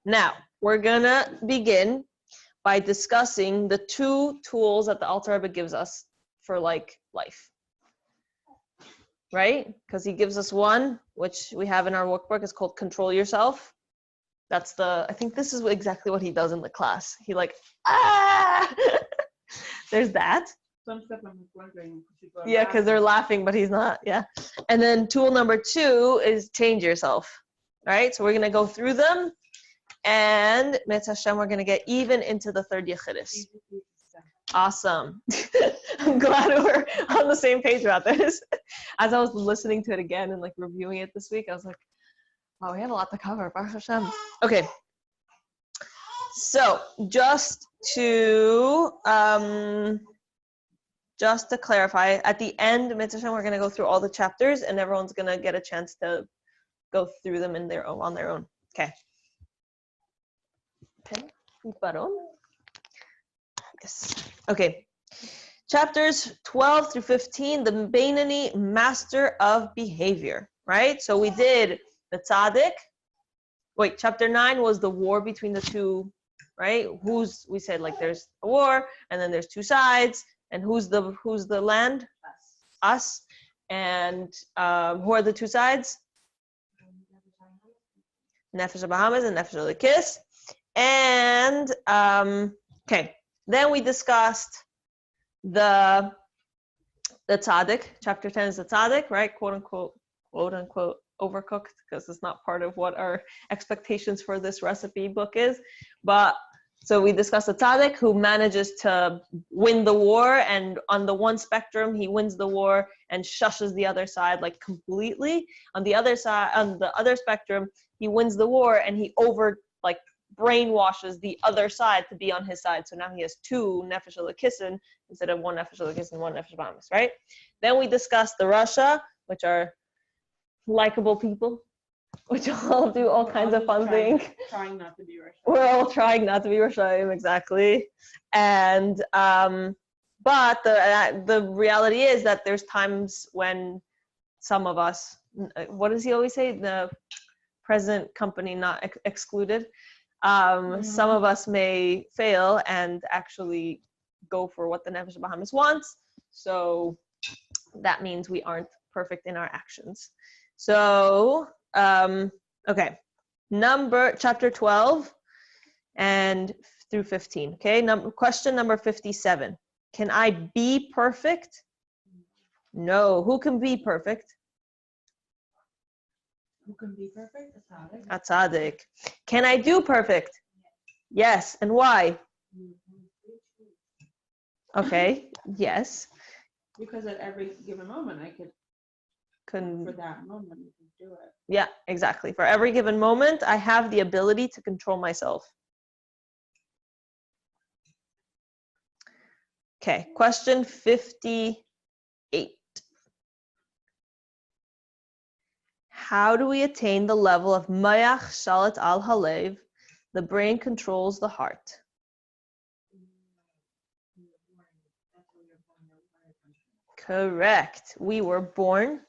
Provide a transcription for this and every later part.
Now, we're gonna begin by discussing the two tools that the Alter Rebbe gives us for like life. Right? Because he gives us one, which we have in our workbook, it's called Control Yourself. I think this is exactly what he does in the class. He like, there's that. Some stuff I'm wondering. Yeah, because they're laughing, but he's not. Yeah. And then tool number 2 is Change Yourself. All right? So we're going to go through them. And Mitzvah Hashem, we're going to get even into the third Yechidus. Awesome. I'm glad we're on the same page about this. As I was listening to it again and like reviewing it this week, I was like, wow, we have a lot to cover. Baruch Hashem. Okay. So just to clarify, at the end, Mitzvah Hashem, we're going to go through all the chapters and everyone's going to get a chance to go through them on their own. Okay. Yes. Okay. Chapters 12 through 15, the Beinani, master of behavior, right? So we did the tzaddik. Wait, chapter 9 was the war between the two, right? We said like there's a war and then there's two sides, and who's the land? Us. And who are the two sides? Nefesh HaBahamas and Nefesh HaLekis. And okay, then we discussed the tzaddik. Chapter 10 is the tzaddik, right? Quote unquote overcooked, because it's not part of what our expectations for this recipe book is. But so we discussed the tzaddik who manages to win the war, and on the one spectrum he wins the war and shushes the other side like completely. On the other side, on the other spectrum, he wins the war and he brainwashes the other side to be on his side. So now he has two Nefesh HaLekisin instead of one Nefesh HaLekis and one Nefesh HaBahamas, right? Then we discussed the Rasha, which are likable people, which all do all kinds of fun things. Trying not to be Rasha. We're all trying not to be Rashaim, exactly. And but the reality is that there's times when some of us, what does he always say? The present company not excluded. Some of us may fail and actually go for what the Nefesh HaBahamas wants. So that means we aren't perfect in our actions. So, okay, chapter 12 and through 15. Okay, question number 57. Can I be perfect? No. Who can be perfect? Who can be perfect? A tzaddik. Can I do perfect? Yes. And why? Okay. Yes. Because at every given moment I could. For that moment, you can do it. Yeah, exactly. For every given moment, I have the ability to control myself. Okay. Question 58. How do we attain the level of Mayach Shalit al Halev? The brain controls the heart. Correct. We were born.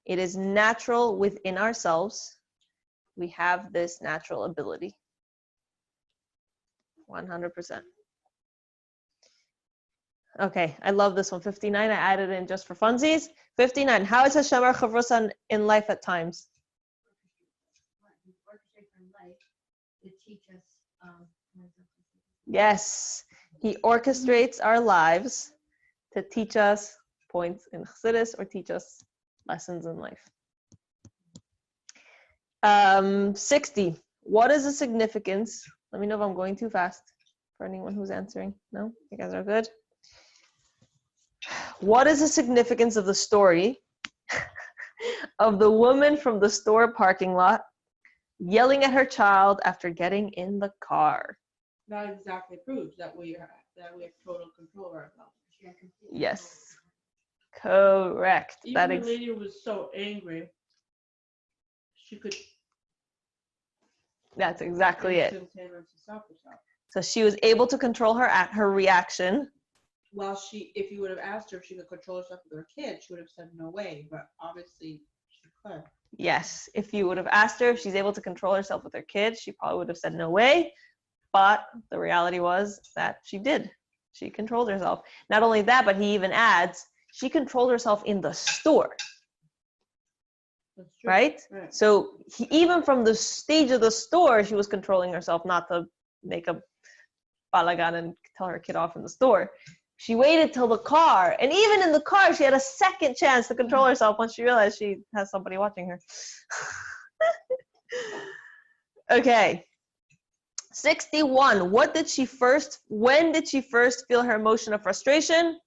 It is natural within ourselves. We have this natural ability. 100%. Okay, I love this one. 59, I added in just for funsies. 59, how is Hashem our chavrusa in life at times? Yes, he orchestrates our lives to teach us points in Chassidus or teach us lessons in life. 60, what is the significance? Let me know if I'm going too fast for anyone who's answering. No, you guys are good. What is the significance of the story of the woman from the store parking lot yelling at her child after getting in the car? That exactly proves that we have total control over ourselves. Yes, correct. Even the lady was so angry, she could. That's exactly it. So she was able to control her reaction. Well, if you would have asked her if she could control herself with her kid, she would have said no way. But obviously, she Yes, if you would have asked her if she's able to control herself with her kids, she probably would have said no way. But the reality was that she did. She controlled herself. Not only that, but he even adds, she controlled herself in the store. Right? So even from the stage of the store, she was controlling herself not to make a balagan and tell her kid off in the store. She waited till the car, and even in the car, she had a second chance to control herself once she realized she has somebody watching her. Okay. 61. When did she first feel her emotion of frustration?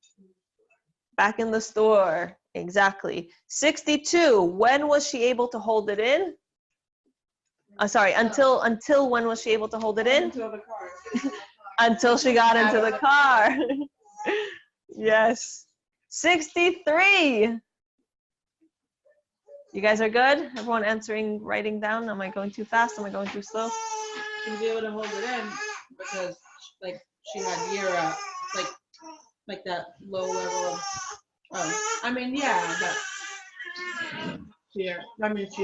Back in the store. Exactly. 62. When was she able to hold it in? Until when was she able to hold it in? Until the car. Until she got into the car. Yes. 63. You guys are good? Everyone answering, writing down? Am I going too fast? Am I going too slow? She was able to hold it in because, like, she had Yira, like that low level of, she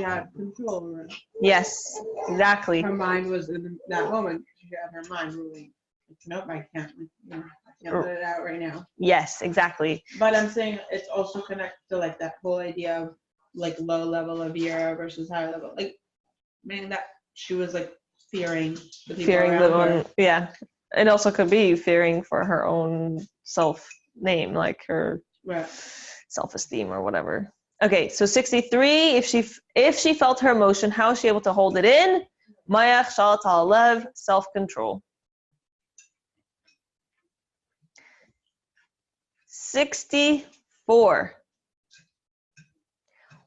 had control over it. Yes, exactly. Her mind was in that moment. She had her mind ruling. Nope, I can't let it out right now. Yes, exactly. But I'm saying it's also connected to like that whole idea of like low level of Yira versus high level. Like, meaning that she was like fearing the people around her. Yeah. It also could be fearing for her own self-name, like her self-esteem or whatever. Okay, so 63, if she felt her emotion, how is she able to hold it in? Mayach shalat halev, self-control. 64.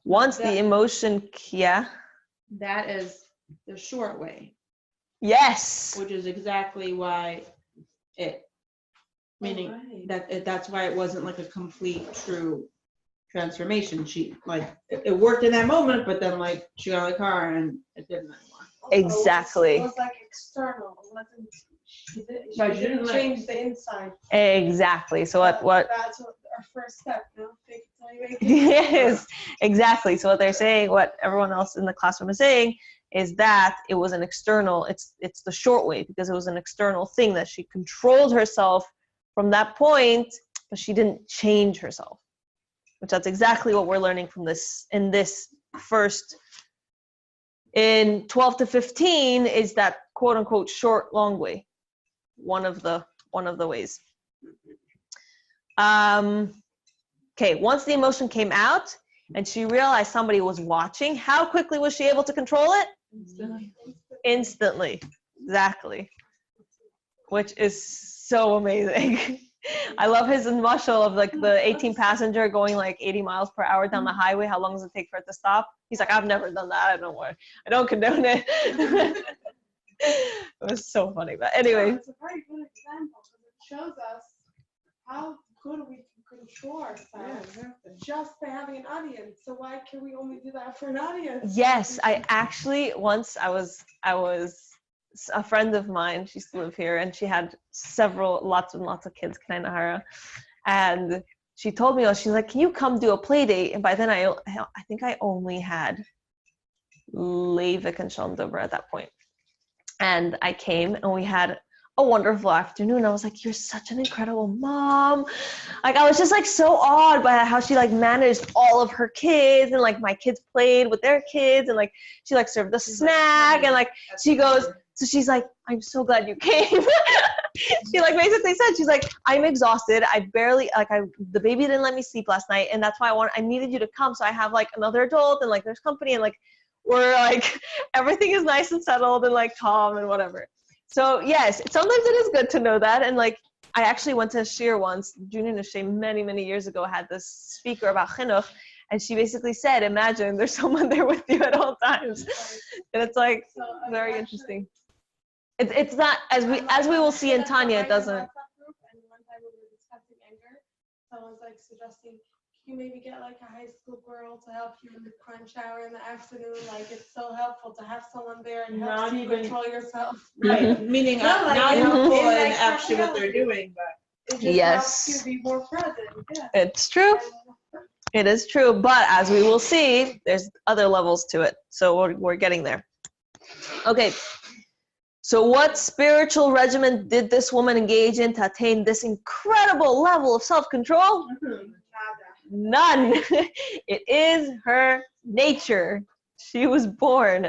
Once the emotion, that is the short way. Yes. Which is exactly why that's why it wasn't like a complete true transformation. She it worked in that moment, but then like she got in the car and it didn't anymore. Exactly. It was like external. She didn't change the inside. Exactly. So what? That's our first step. No? Yes, exactly. So what they're saying, what everyone else in the classroom is saying, is that it was an external. It's the short way because it was an external thing that she controlled herself from that point, but she didn't change herself. Which that's exactly what we're learning from this in this first. In 12 to 15 is that quote unquote short long way. One of the ways. Okay, once the emotion came out and she realized somebody was watching, how quickly was she able to control it? Instantly. Exactly. Which is so amazing. I love his mashal of like the 18 passenger going like 80 miles per hour down the highway. How long does it take for it to stop? He's like, I've never done that. I don't condone it. It was so funny. But anyway. It's a very good example because it shows us how good we can control ourselves just by having an audience. So why can we only do that for an audience? Yes, I actually once I was a friend of mine, she used to live here, and she had lots and lots of kids, and she told me, she's like, can you come do a play date? And by then I think I only had Leivik and Shondover at that point. And I came and we had a wonderful afternoon. I was like, you're such an incredible mom. Like, I was just like so awed by how she like managed all of her kids, and like my kids played with their kids, and like she like served the snack, and like she goes, so she's like, I'm so glad you came. She like basically said, she's like, I'm exhausted. The baby didn't let me sleep last night, and that's why I needed you to come. So I have like another adult, and like there's company, and like we're like everything is nice and settled and like calm and whatever. So yes, sometimes it is good to know that. And like I actually went to a shir once. Junior Nashe many, many years ago had this speaker about chinuch, and she basically said, imagine there's someone there with you at all times. And it's like very interesting. It's not as we will see in Tanya, it doesn't. And one time we were discussing anger, someone's like suggesting, you maybe get like a high school girl to help you in the crunch hour in the afternoon. Like, it's so helpful to have someone there and help you control yourself. Right, meaning not helpful in actually what they're doing, but it just helps you be more present. Yeah. It's true. It is true, but as we will see, there's other levels to it. So we're getting there. Okay. So what spiritual regimen did this woman engage in to attain this incredible level of self-control? None. It is her nature. She was born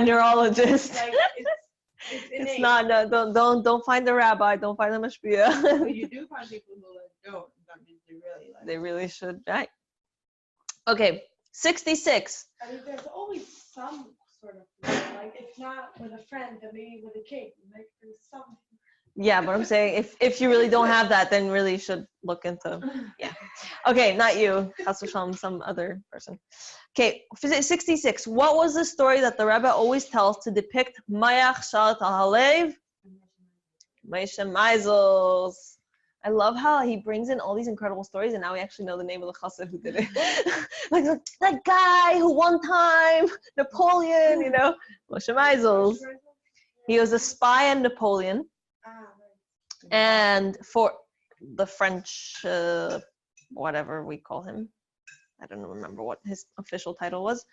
neurologist. Like, It's not, no, don't find the rabbi, don't find the mashpia. But you do find people who don't. That means they really like. They really should, right? Okay, 66. I mean, there's always some sort of thing. Like, if not with a friend, then maybe with a cake. Like, there's something. Yeah, but I'm saying if you really don't have that, then really should look into, yeah. Okay, not you, Chas v'shalom, some other person. Okay, 66. What was the story that the Rebbe always tells to depict Mayach Shalat al-Halev? Moshe Meisels. I love how he brings in all these incredible stories, and now we actually know the name of the chassid who did it. Like that guy who one time, Napoleon, Moshe Meisels. He was a spy on Napoleon. And for the French, whatever we call him, I don't remember what his official title was,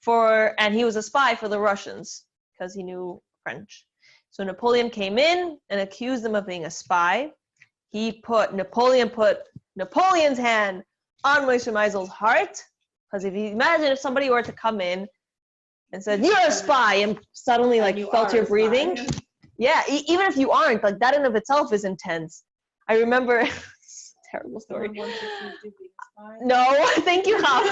and he was a spy for the Russians because he knew French. So Napoleon came in and accused him of being a spy. Napoleon put Napoleon's hand on Moshe Meisel's heart, because imagine if somebody were to come in and said, "You're a spy," and suddenly felt your breathing. Yeah, even if you aren't, that in of itself is intense. I remember, terrible story. No, thank you, Chaf.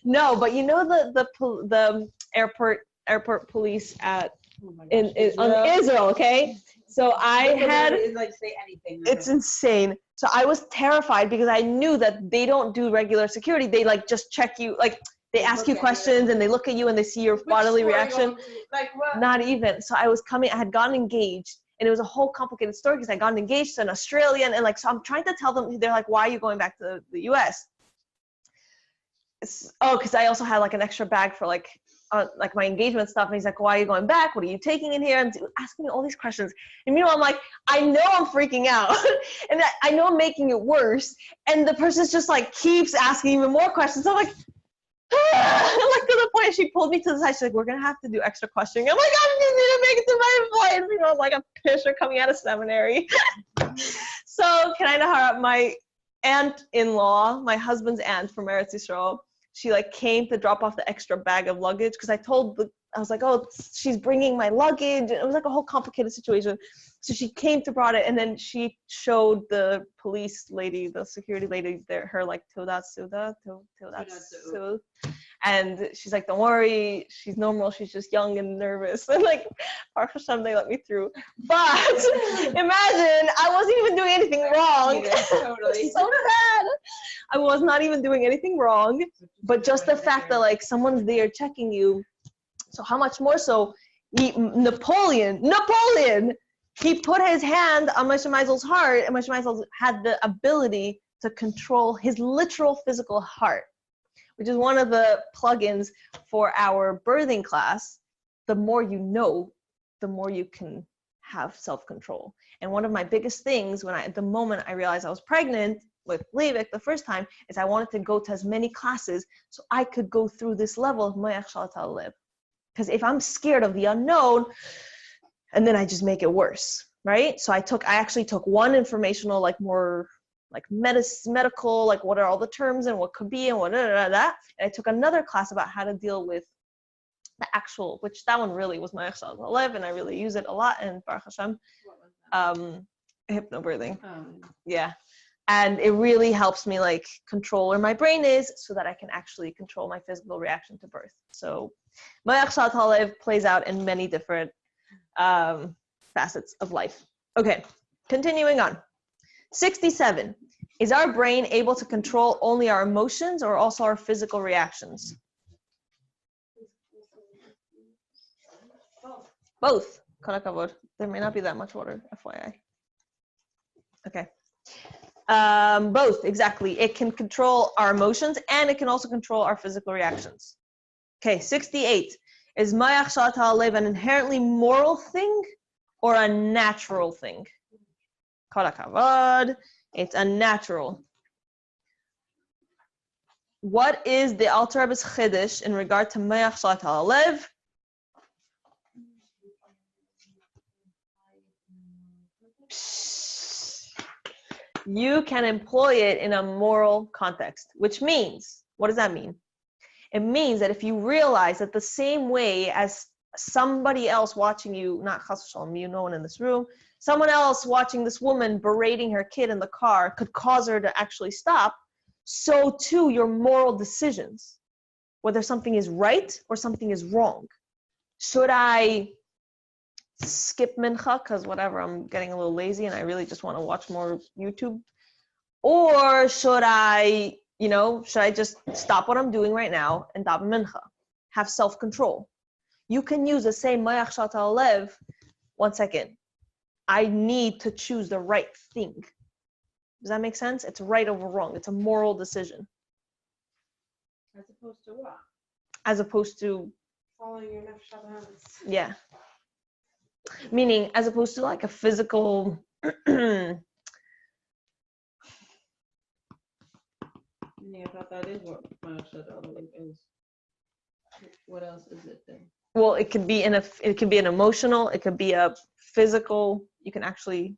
No, but the airport police in Israel, okay? So I had, say anything. it's insane. So I was terrified because I knew that they don't do regular security. They just check you, they ask you questions and they look at you and they see your bodily reaction. Like what? Not even. So I had gotten engaged, and it was a whole complicated story because I got engaged to an Australian, and so I'm trying to tell them, they're like, "Why are you going back to the US?" Because I also had an extra bag for my engagement stuff, and he's like, "Why are you going back? What are you taking in here?" And asking me all these questions. And meanwhile, I'm like, I know I'm freaking out, and I know I'm making it worse, and the person's just keeps asking even more questions. I'm like, to the point she pulled me to the side. She's like, "We're gonna have to do extra questioning." I'm like, "I just need to make it to my flight." I'm like a pisher coming out of seminary. So can I know how my aunt-in-law, my husband's aunt from Eretz Yisrael, she came to drop off the extra bag of luggage because I was like, "Oh, she's bringing my luggage." And it was a whole complicated situation. So she came to brought it, and then she showed the police lady, the security lady, her Teudat Suda. And she's like, "Don't worry, she's normal. She's just young and nervous." And Baruch Hashem, they let me through. But imagine, I wasn't even doing anything wrong. Yeah, totally. So bad. I was not even doing anything wrong. But just the fact that someone's there checking you. So how much more so? Napoleon, he put his hand on Moshe Meisel's heart, and Moshe Meisel had the ability to control his literal physical heart, which is one of the plugins for our birthing class. The more you know, the more you can have self-control. And one of my biggest things the moment I realized I was pregnant with Leivik the first time, is I wanted to go to as many classes so I could go through this level of Mayach Shalat al-Lev. Because if I'm scared of the unknown, and then I just make it worse, right? So I actually took one informational, more medical, what are all the terms and what could be and what that. And I took another class about how to deal with the actual, which that one really was my Mayach Shalat al-Lev, and I really use it a lot. And Baruch Hashem, hypnobirthing. Yeah. And it really helps me control where my brain is so that I can actually control my physical reaction to birth. So Mayach Shalat al-Lev plays out in many different facets of life. Okay, continuing on. 67. Is our brain able to control only our emotions or also our physical reactions? Both. Kol hakavod. There may not be that much water, FYI. Okay. Both, exactly. It can control our emotions and it can also control our physical reactions. Okay, 68. Is Mayach Shalat al-Lev an inherently moral thing or a natural thing? Kol hakavod. It's unnatural. What is the Alter Rebbe's Chiddush in regard to Me'ach Shat HaLev? You can employ it in a moral context, which means, what does that mean? It means that if you realize that the same way as somebody else watching you, not Chas v'Shalom, you, no one in this room, someone else watching this woman berating her kid in the car could cause her to actually stop, so too your moral decisions, whether something is right or something is wrong. Should I skip mincha because whatever, I'm getting a little lazy and I really just want to watch more YouTube? Or should I just stop what I'm doing right now and daven mincha? Have self-control. You can use the same Me'ach Shat HaLev. One second. I need to choose the right thing. Does that make sense? It's right over wrong. It's a moral decision. As opposed to what? As opposed to following your nefesh habits. Yeah. Meaning, as opposed to like a physical. Yeah, I thought that is what Me'ach Shat HaLev is. What else is it then? Well, it could be an emotional, it could be a physical. You can actually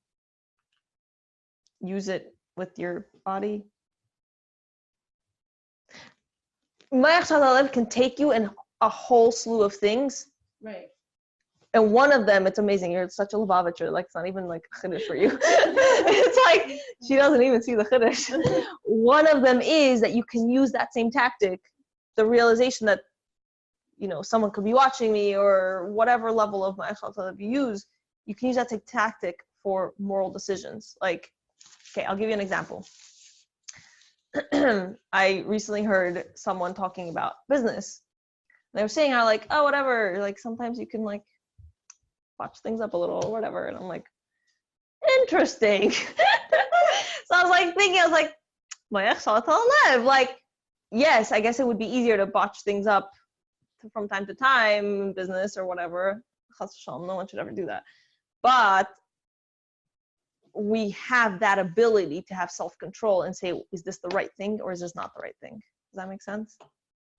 use it with your body. Me'ach Shat HaLev can take you in a whole slew of things. Right. And one of them, it's amazing. You're such a Lubavitcher. Like, it's not even like a Chiddush for you. It's like, she doesn't even see the Chiddush. One of them is that you can use that same tactic, the realization that, someone could be watching me or whatever level of Me'ach Shat HaLev you use, you can use that tactic for moral decisions. Like, okay, I'll give you an example. I recently heard someone talking about business. They were saying how like, oh, whatever, like sometimes you can like watch things up a little or whatever. And I'm like, interesting. So I was like thinking, Me'ach Shat HaLev. Like, yes, I guess it would be easier to botch things up from time to time in business or whatever. Chas v'Shalom, no one should ever do that. But we have that ability to have self-control and say, is this the right thing or is this not the right thing? Does that make sense?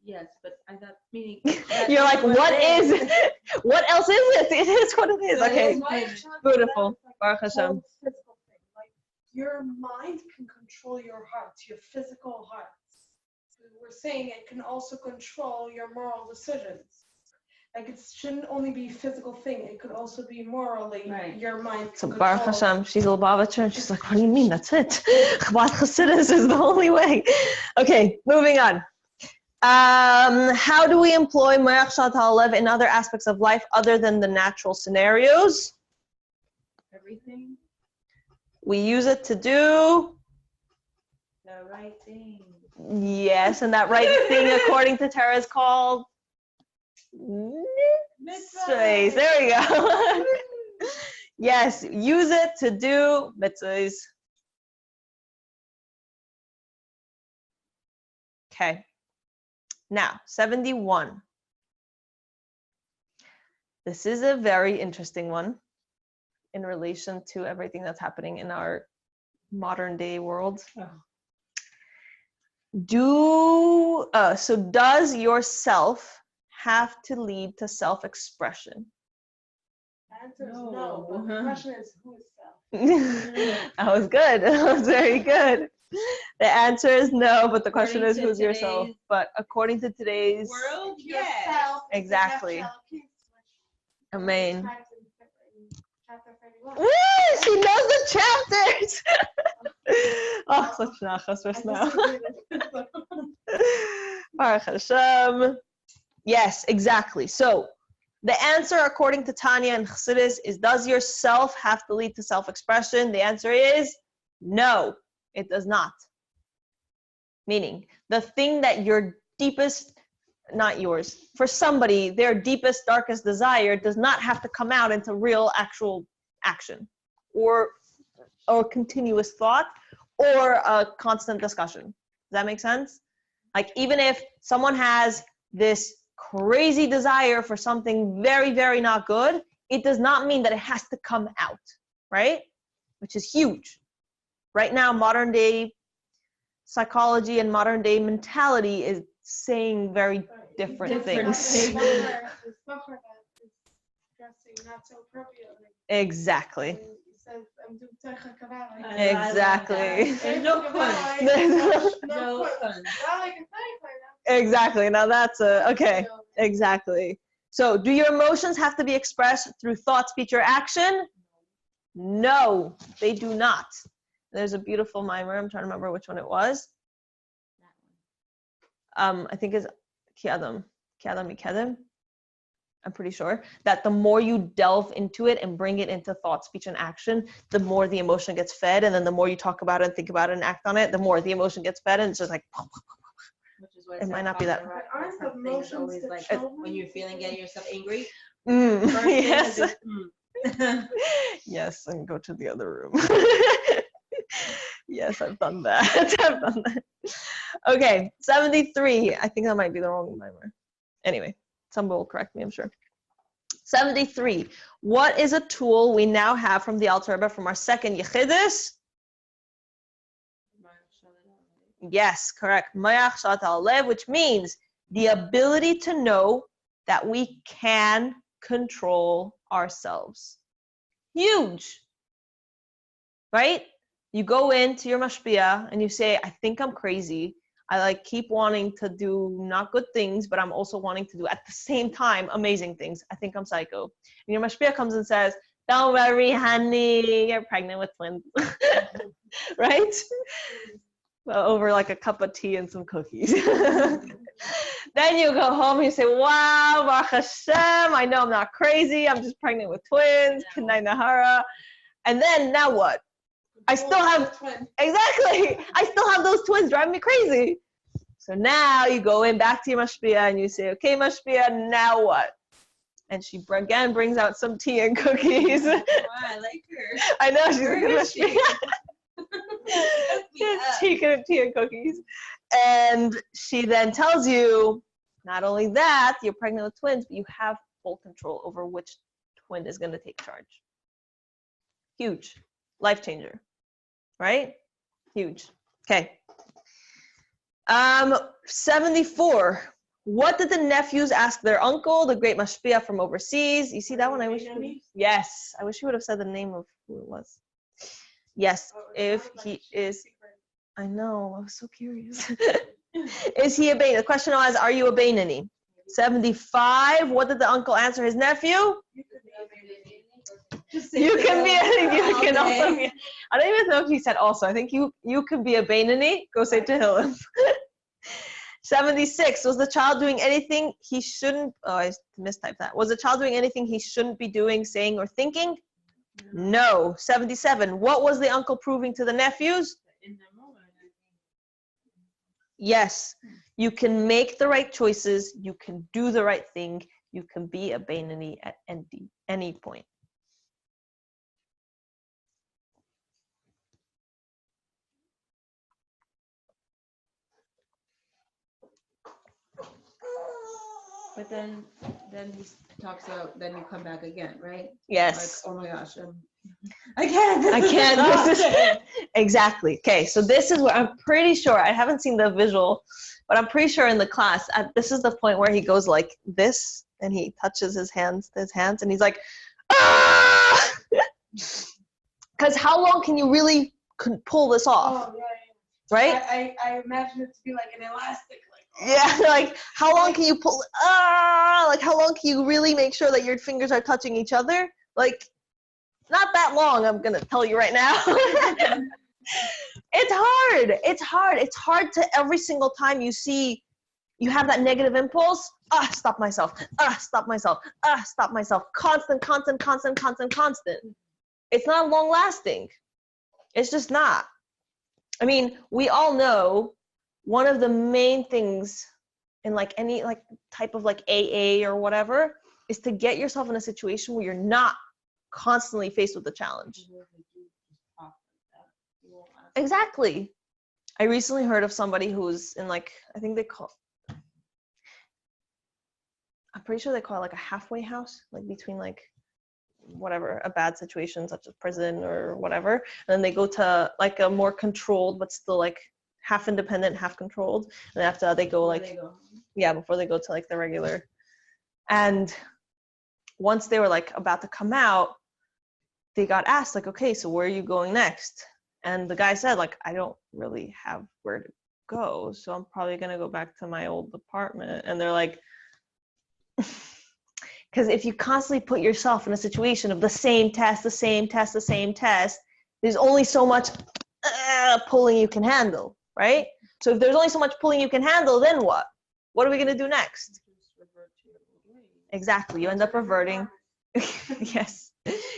Yes, but I thought meaning you're like, what else is it? It is what it is. Okay. Beautiful. Baruch Hashem. Like your mind can control your heart, your physical heart. We're saying it can also control your moral decisions. Like it shouldn't only be a physical thing. It could also be morally. Right. Your mind. So Baruch Hashem, she's a Lubavitcher, and she's like, what do you mean? That's it. Chabad Chassidus is the only way. Okay, moving on. How do we employ Me'ach Shat HaLev in other aspects of life other than the natural scenarios? Everything. We use it to do the right thing. Yes, and that right thing, according to Tara, is called mitzvahs. There we go. Yes, use it to do mitzvahs. Okay. Now, 71. This is a very interesting one in relation to everything that's happening in our modern day world. Oh. Does yourself have to lead to self-expression? The answer is no, but the question is who is self? That was good. That was very good. The answer is no, but the question is who's yourself. But according to today's world, yourself. Exactly. Amen. Woo! She knows the chapters. Oh, such nachas for now. Baruch Hashem. Yes, exactly. So the answer, according to Tanya and Chassidus, is: does yourself have to lead to self-expression? The answer is no, it does not. Meaning, the thing that your deepest, not yours, for somebody, their deepest, darkest desire does not have to come out into real, actual action or continuous thought or a constant discussion. Does that make sense? Like, even if someone has this crazy desire for something very, very not good, it does not mean that it has to come out, right? Which is huge. Right now, modern day psychology and modern day mentality is saying very different things. The suffer that is dressing not so appropriately. Exactly. He says, I'm doing tzeicha kavah. Exactly. There's no fun. No fun. Exactly. Now that's okay. Exactly. So, do your emotions have to be expressed through thought, speech, or action? No, they do not. There's a beautiful mimer. I'm trying to remember which one it was. I think it's Kiadam Mikedem. I'm pretty sure that the more you delve into it and bring it into thought, speech, and action, the more the emotion gets fed. And then the more you talk about it and think about it and act on it, the more the emotion gets fed. And it's just like, Which is what it might not be that. Aren't the thing is always emotions like the when you're feeling getting yourself angry. Yes. Just, Yes, and go to the other room. Yes, I've done that. Okay, 73. I think that might be the wrong mimer. Anyway, somebody will correct me, I'm sure. 73. What is a tool we now have from the Alter Rebbe from our second Yechidus? Yes, correct. Mayach Shat Al-Lev, which means the ability to know that we can control ourselves. Huge. Right? You go into your mashpia and you say, I think I'm crazy. I keep wanting to do not good things, but I'm also wanting to do at the same time amazing things. I think I'm psycho. And your mashpia comes and says, don't worry, honey, you're pregnant with twins. Right? Well, over a cup of tea and some cookies. Then you go home and you say, wow, Baruch Hashem, I know I'm not crazy. I'm just pregnant with twins. K'nai Nahara. And then now what? I still have those twins driving me crazy. So now you go in back to your mashpia and you say, okay, mashpia, now what? And she again brings out some tea and cookies. oh, I like her. I know, she's a good mashpia. Tea and cookies. And she then tells you, not only that, you're pregnant with twins, but you have full control over which twin is going to take charge. Huge. Life changer. Right? Huge. Okay. 74. What did the nephews ask their uncle, the great mashpia from overseas? You see that one? Yes. I wish you would have said the name of who it was. Yes. If he is. I know. I was so curious. Is he a Bainani? The question was, are you a Bainani? 75. What did the uncle answer his nephew? You can also be. I don't even know if he said also. I think you can be a Bainani. Go say Tehillim. 76. Was the child doing anything he shouldn't? Oh, I mistyped that. Was the child doing anything he shouldn't be doing, saying, or thinking? No. 77. What was the uncle proving to the nephews? Yes. You can make the right choices. You can do the right thing. You can be a Bainani at any point. But then he talks about, then you come back again, right? Yes. Like, oh my gosh, I can't. This is exactly. Okay, so this is where I'm pretty sure, I haven't seen the visual, but I'm pretty sure in the class, this is the point where he goes like this, and he touches his hands, and he's like, ah! Because how long can you really pull this off? Oh, yeah. Right? I imagine it to be like an elastic. Yeah, like how long can you pull? Like how long can you really make sure that your fingers are touching each other? Like, not that long. I'm gonna tell you right now. It's hard. It's hard to every single time you see you have that negative impulse. Stop myself. Stop myself. Stop myself. Constant. It's not long lasting. It's just not. I mean, we all know one of the main things in any type of AA or whatever is to get yourself in a situation where you're not constantly faced with the challenge. Exactly. I recently heard of somebody who's in I'm pretty sure they call it a halfway house, between whatever, a bad situation such as prison or whatever. And then they go to like a more controlled, but still like half independent, half controlled. And after that, they go like, before they go to like the regular. And once they were like about to come out, they got asked like, okay, so where are you going next? And the guy said like, I don't really have where to go, so I'm probably gonna go back to my old apartment. And they're like, because if you constantly put yourself in a situation of the same test, there's only so much pulling you can handle, right? So if there's only so much pulling you can handle, then what? What are we gonna do next? Exactly, you end up reverting. Yes,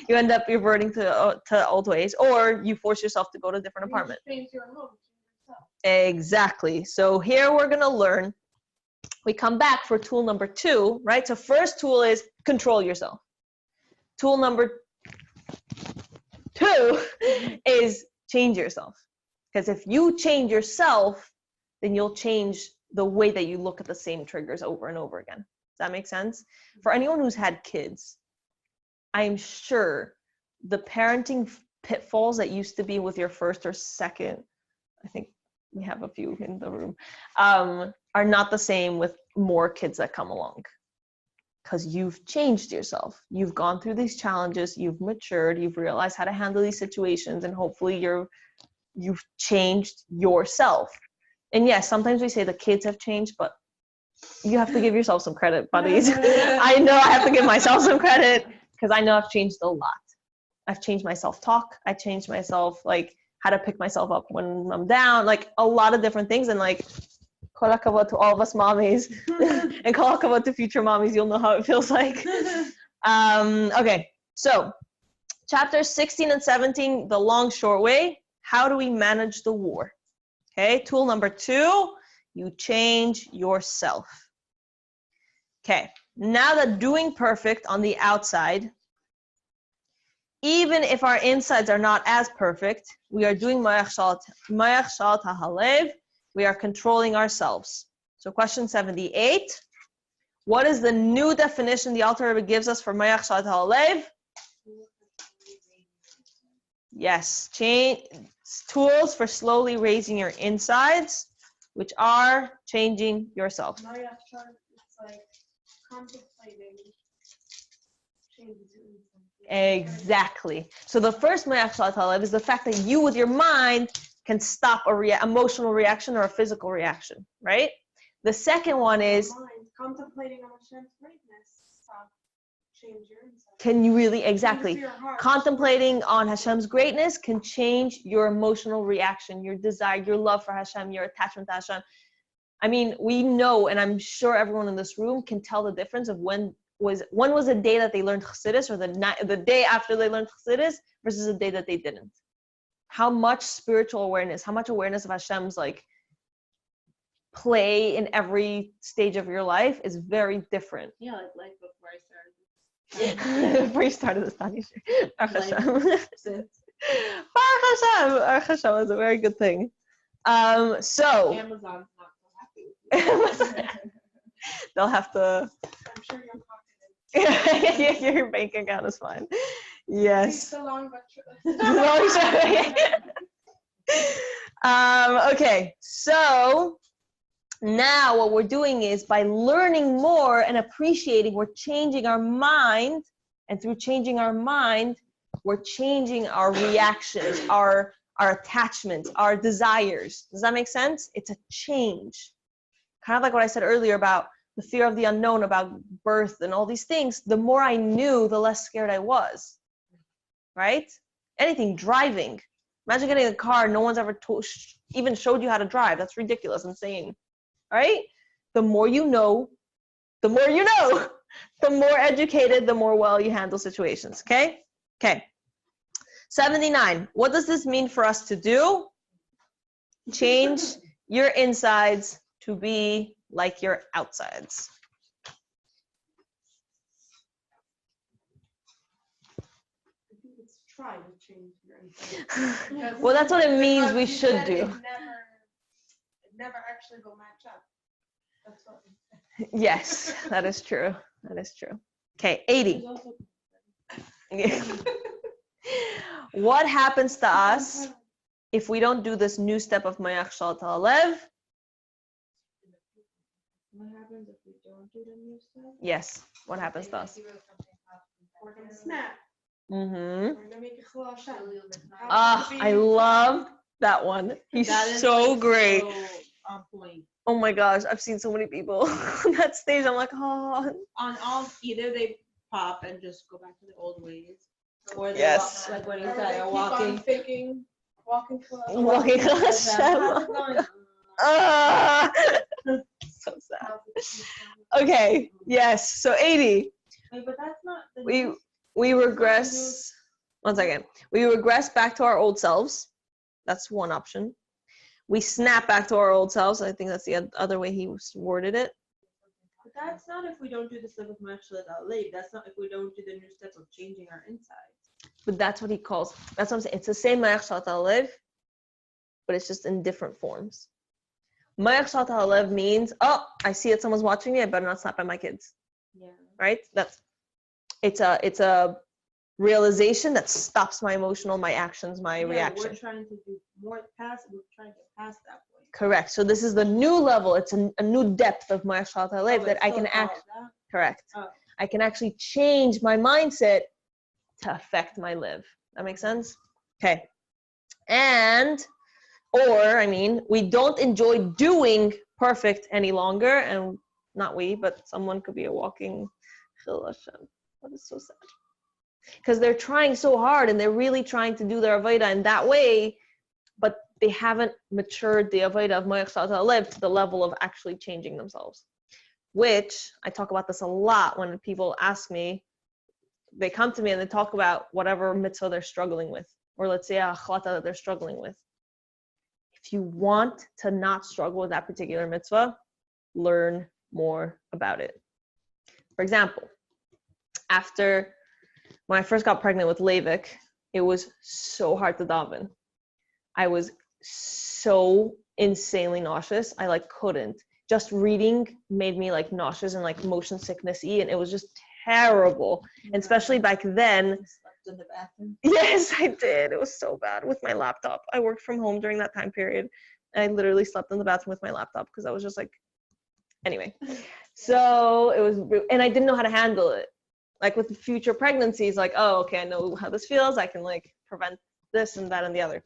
you end up reverting to old ways, or you force yourself to go to a different apartment. Exactly. So here we're gonna learn. We come back for tool number 2, right? So first tool is control yourself. Tool number 2 is change yourself. Because if you change yourself, then you'll change the way that you look at the same triggers over and over again. Does that make sense? For anyone who's had kids, I'm sure the parenting pitfalls that used to be with your first or second, I think we have a few in the room, are not the same with more kids that come along. Because you've changed yourself. You've gone through these challenges, you've matured, you've realized how to handle these situations, and hopefully you've changed yourself. And yes, sometimes we say the kids have changed, but you have to give yourself some credit, buddies. I know I have to give myself some credit, because I know I've changed a lot. I've changed my self-talk. I changed myself, like, how to pick myself up when I'm down, like, a lot of different things. And, like, kol hakavod to all of us mommies, and kol hakavod to future mommies. You'll know how it feels like. Okay, so chapters 16 and 17, the long, short way. How do we manage the war? Okay, tool number 2, you change yourself. Okay, now that doing perfect on the outside, even if our insides are not as perfect, we are doing mayach shalat halev. We are controlling ourselves. So question 78. What is the new definition the Alter Rebbe gives us for mayach shalat halev? Yes, tools for slowly raising your insides, which are changing yourself. Mayach shalat, it's like contemplating changes in inside. Exactly. So the first mayach shalat halev is the fact that you, with your mind, can stop a emotional reaction or a physical reaction, right? The second one is contemplating on Hashem's greatness. Change your insight. Can you really, exactly. Contemplating on Hashem's greatness can change your emotional reaction, your desire, your love for Hashem, your attachment to Hashem. I mean, we know, and I'm sure everyone in this room can tell the difference of when was a day that they learned Chassidus, or the day after they learned Chassidus versus the day that they didn't. How much spiritual awareness, how much awareness of Hashem's like play in every stage of your life is very different. Yeah, like before I started. Before you started this Tanya Series. Baruch Hashem. Baruch Hashem is a very good thing. So Amazon's not so happy. They'll have to. I'm sure you're pocketed. Your bank account is fine. Yes. It's so long, but okay, so now what we're doing is, by learning more and appreciating, we're changing our mind, and through changing our mind, we're changing our reactions, our attachments, our desires. Does that make sense? It's a change. Kind of like what I said earlier about the fear of the unknown, about birth and all these things. The more I knew, the less scared I was. Right? Anything, driving. Imagine getting a car no one's ever even showed you how to drive. That's ridiculous, insane. Right? The more you know, the more you know. The more educated, the more well you handle situations. Okay? Okay. 79. What does this mean for us to do? Change your insides to be like your outsides. try to change your insight. Well, that's what it means we should do. It never actually will match up. That's what Yes, that is true. That is true. Okay, 80. What happens to us if we don't do this new step of Mayach Shalta Alev? What happens if we don't do the new stuff? Yes. What happens to us? We're gonna snap. Mm-hmm. We're gonna make a chilul Hashem. I love that one. He's That is, so like, great. so on point. Oh my gosh, I've seen so many people on that stage. I'm like, oh. On all, either they pop and just go back to the old ways, or they Yes. walk, like what he Or said, they they're keep walking. on thinking, walking chilul Hashem. Walking Hashem. Ah. So sad. Okay. Yes. So 80. Wait, but that's not the We regress. One second. We regress back to our old selves. That's one option. We snap back to our old selves. I think that's the other way he worded it. But that's not if we don't do the step of Mashalat Alev. That's not if we don't do the new step of changing our insides. But that's what he calls. That's what I'm saying. It's the same Mayach Shalta Alev, but it's just in different forms. Mayach Shalta Alev means, oh, I see it. Someone's watching me. I better not snap at my kids. Yeah. Right? It's a realization that stops my emotional, my actions, my reaction. We're trying to do more past. We're trying to get past that point. Correct. So this is the new level. It's a new depth of Mayach Shalta Alev that I can act. Correct. Oh. I can actually change my mindset to affect my live. That makes sense? Okay. We don't enjoy doing perfect any longer, and not we, but someone could be a walking Chilul Hashem. That is so sad. Because they're trying so hard and they're really trying to do their Avodah in that way, but they haven't matured the Avodah of Mayach Shalta Alev to the level of actually changing themselves. Which, I talk about this a lot when people ask me, they come to me and they talk about whatever mitzvah they're struggling with, or let's say a achlata that they're struggling with. If you want to not struggle with that particular mitzvah, learn more about it. For example, when I first got pregnant with Leivik, it was so hard to daven. I was so insanely nauseous. I couldn't. Just reading made me nauseous and motion sickness-y, and it was just terrible. And especially back then. You slept in the bathroom? Yes, I did. It was so bad with my laptop. I worked from home during that time period. And I literally slept in the bathroom with my laptop because I was just anyway. So it was, and I didn't know how to handle it. With future pregnancies, oh, okay, I know how this feels. I can prevent this and that and the other.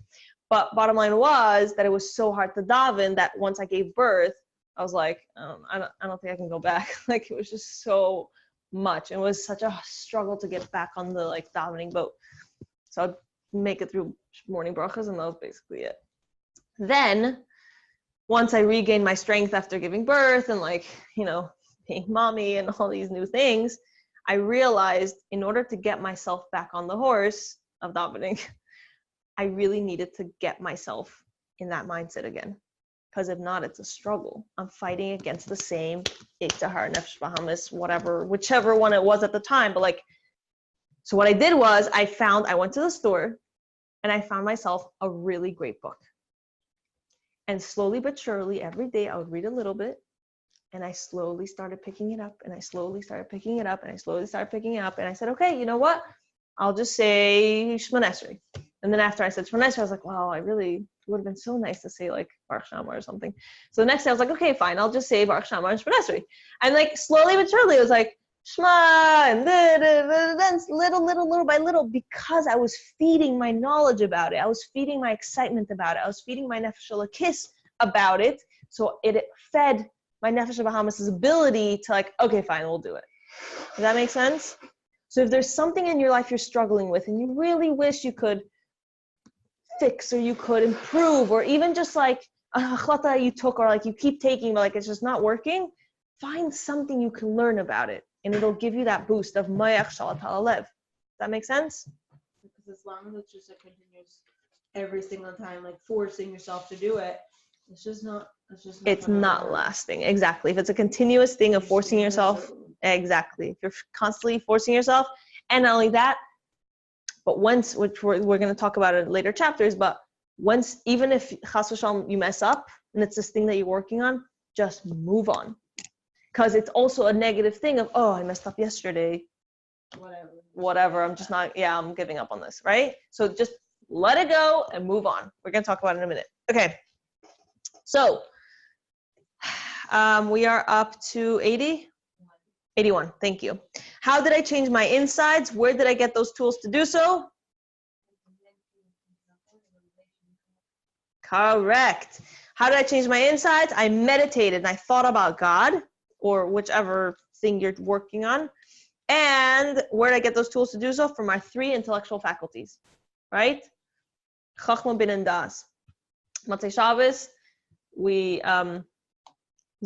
But bottom line was that it was so hard to daven that once I gave birth, I was I don't think I can go back. It was just so much. It was such a struggle to get back on the davening boat. So I'd make it through morning brachas, and that was basically it. Then, once I regained my strength after giving birth and being mommy and all these new things, I realized in order to get myself back on the horse of davening, I really needed to get myself in that mindset again. Because if not, it's a struggle. I'm fighting against the same Yitzhahar, Nefesh Bahamas, whichever one it was at the time. But so what I did was I went to the store and I found myself a really great book. And slowly but surely, every day I would read a little bit. And I slowly started picking it up, and I slowly started picking it up, and I slowly started picking it up. And I said, okay, you know what? I'll just say Shemona Esrei. And then after I said Shemona Esrei, I was like, wow, it would have been so nice to say Baruch Shama or something. So the next day I was like, okay, fine, I'll just say Baruch Shama and Shemona Esrei. And slowly but surely, it was Shema, and then little by little, because I was feeding my knowledge about it. I was feeding my excitement about it. I was feeding my Nefesh Elokis about it. So it fed my Nefesh Bahamas' ability to okay, fine, we'll do it. Does that make sense? So if there's something in your life you're struggling with and you really wish you could fix or you could improve, or even just a achlata you took or you keep taking but it's just not working, find something you can learn about it and it'll give you that boost of Mayach Shalta Alev. Does that make sense? Because as long as it's just a continuous every single time forcing yourself to do it, it's not lasting. Exactly. If it's a continuous thing of forcing yourself, exactly. If you're constantly forcing yourself, and not only that, but once, which we're going to talk about in later chapters, but once, even if chas v'shalom you mess up and it's this thing that you're working on, just move on. Because it's also a negative thing of, oh, I messed up yesterday. whatever. I'm just not, I'm giving up on this, right? So just let it go and move on. We're going to talk about it in a minute. Okay. So we are up to 81. Thank you. How did I change my insides? Where did I get those tools to do so? Correct. How did I change my insides? I meditated and I thought about God or whichever thing you're working on. And where did I get those tools to do so? From our 3 intellectual faculties, right? Chachma, Bin, and Das. Motzei Shabbos, Mrs.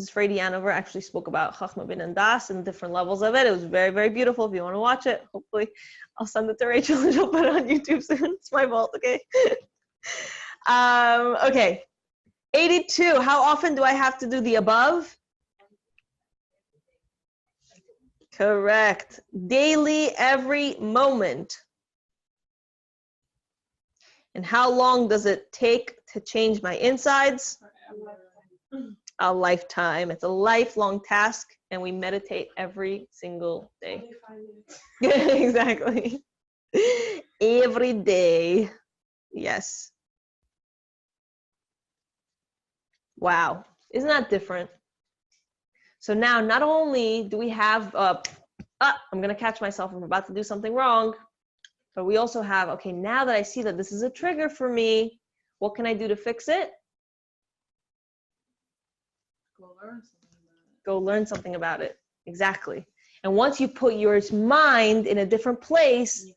Frady Hanover actually spoke about Chachma, Bin, and Das and different levels of it. It was very, very beautiful. If you want to watch it, hopefully I'll send it to Rachel and she'll put it on YouTube soon. It's my fault, okay? Okay. 82. How often do I have to do the above? Correct. Daily, every moment. And how long does it take to change my insides? A lifetime. It's a lifelong task, and we meditate every single day. Exactly. Every day. Yes. Wow. Isn't that different? So now, not only do we have, I'm going to catch myself. I'm about to do something wrong. But we also have, okay, now that I see that this is a trigger for me, what can I do to fix it? Go learn something about it. Exactly. And once you put your mind in a different place,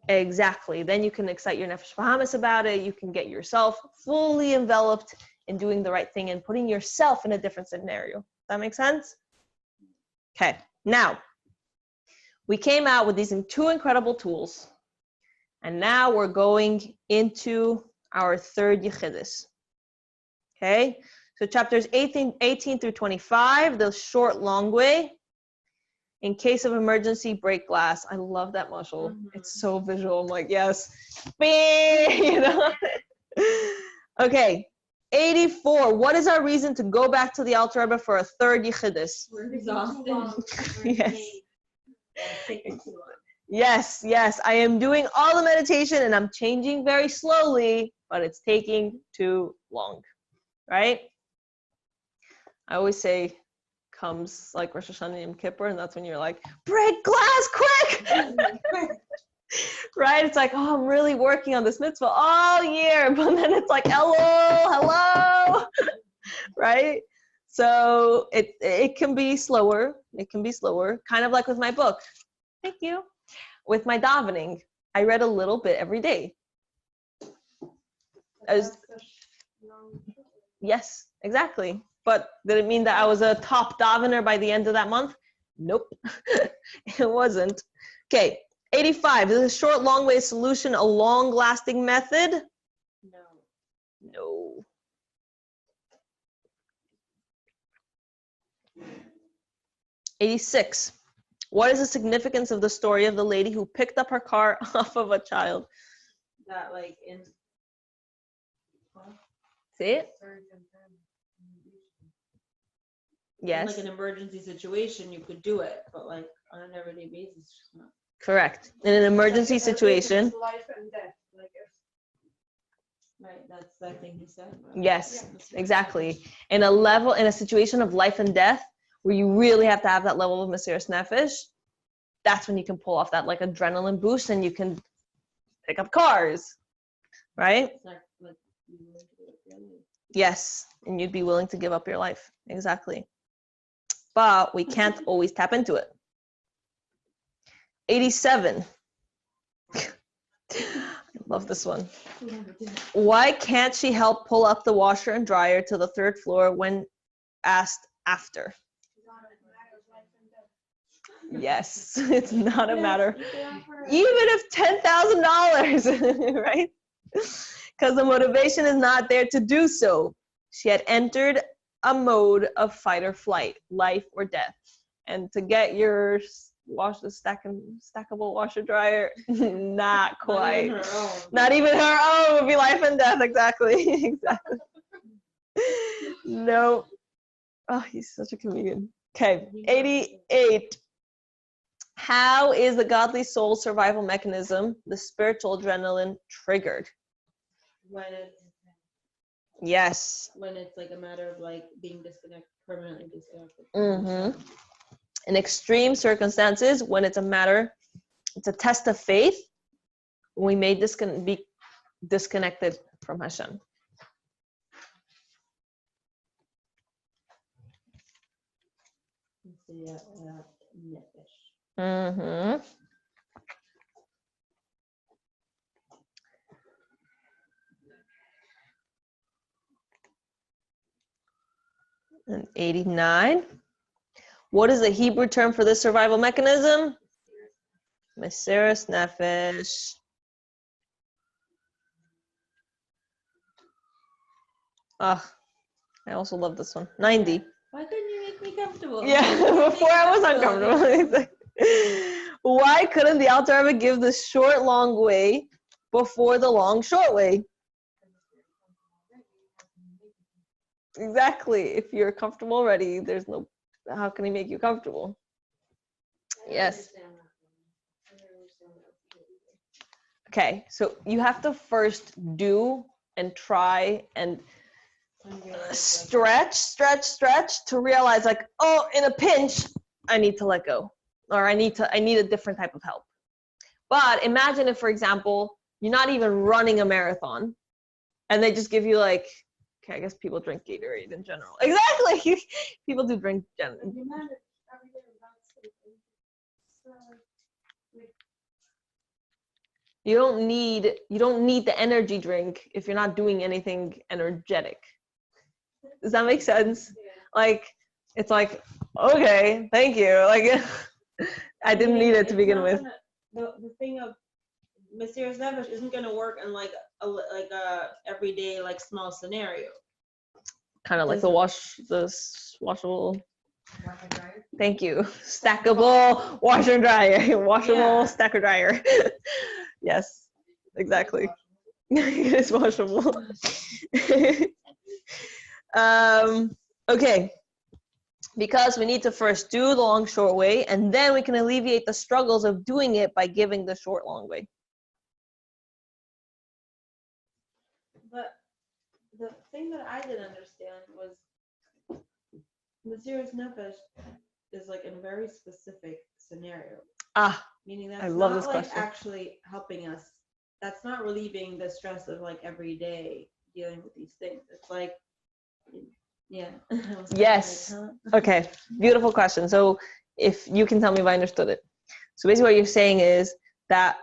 exactly, then you can excite your nefesh bahamis about it. You can get yourself fully enveloped in doing the right thing and putting yourself in a different scenario. Does that make sense? Okay. Now, we came out with these 2 incredible tools. And now we're going into our 3rd Yechidus. Okay, so chapters 18 through 25, the short, long way. In case of emergency, break glass. I love that mashal. Mm-hmm. It's so visual. I'm like, yes. You know? Okay, 84. What is our reason to go back to the Alter Rebbe for a 3rd Yechidus? We're exhausted. Yes. Yes. I am doing all the meditation and I'm changing very slowly, but it's taking too long. Right? I always say comes like Rosh Hashanah and Yom Kippur, and that's when you're like, break glass quick! Right? It's like, oh, I'm really working on this mitzvah all year, but then it's like, hello, right? So it can be slower. It can be slower, kind of like with my book. Thank you. With my davening, I read a little bit every day. Yes, exactly. But did it mean that I was a top davener by the end of that month? Nope, it wasn't. Okay, 85. Is a short, long way solution a long-lasting method? No. 86. What is the significance of the story of the lady who picked up her car off of a child? That like in. See it? Yes. In like an emergency situation, you could do it, but like on an everyday basis, it's just not. Correct. In an emergency situation. Life and death. Like Right, that's the thing you said. Yes, exactly. In a situation of life and death, where you really have to have that level of mesiras nefesh, that's when you can pull off that like adrenaline boost and you can pick up cars, right? Yes, and you'd be willing to give up your life. Exactly. But we can't always tap into it. 87. I love this one. Why can't she help pull up the washer and dryer to the 3rd floor when asked after? Yes, it's not a matter. Even if $10,000, right? Because the motivation is not there to do so. She had entered a mode of fight or flight, life or death. And to get your stackable washer dryer, not quite. Not even her own would be life and death, exactly. Exactly. No. Oh, he's such a comedian. Okay, 88. How is the godly soul survival mechanism, the spiritual adrenaline, triggered? When it's like a matter of like being permanently disconnected. In extreme circumstances, when it's a test of faith, we may be disconnected from Hashem. And 89. What is the Hebrew term for this survival mechanism? Mesiras Nefesh. I also love this one. 90. Why couldn't you make me comfortable? Yeah, before I was uncomfortable. Why couldn't the Alter Rebbe give the short, long way before the long, short way? Exactly. If you're comfortable already, how can he make you comfortable? Yes. Okay, so you have to first do and try and stretch to realize like, oh, in a pinch, I need to let go, or I need a different type of help. But imagine if, for example, you're not even running a marathon and they just give you like, okay, I guess people drink Gatorade in general. Exactly. People do drink general. You don't need the energy drink if you're not doing anything energetic. Does that make sense? Like, it's like, okay, thank you. Like, I didn't need it to begin with. The thing of Mesiras Nefesh isn't going to work in like a everyday like small scenario. Kind of like the washable. Thank you. Stackable washer and dryer. Washable stacker dryer. Yes, exactly. It is washable. Okay. Because we need to first do the long, short way, and then we can alleviate the struggles of doing it by giving the short, long way. But the thing that I didn't understand was Mesiras Nefesh is like in a very specific scenario. Meaning that's I love not this like question. Actually helping us. That's not relieving the stress of like every day dealing with these things. It's like, yeah. Yes. Okay. Beautiful question. So if you can tell me if I understood it. So basically what you're saying is that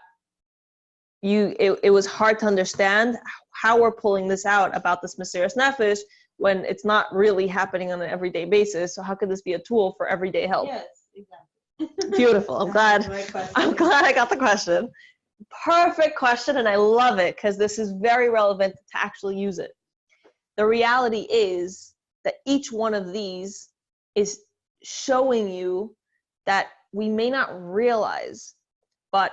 it was hard to understand how we're pulling this out about this Mesiras Nefesh when it's not really happening on an everyday basis. So how could this be a tool for everyday help? Yes, exactly. Beautiful. I'm glad I got the question. Perfect question, and I love it because this is very relevant to actually use it. The reality is that each one of these is showing you that we may not realize, but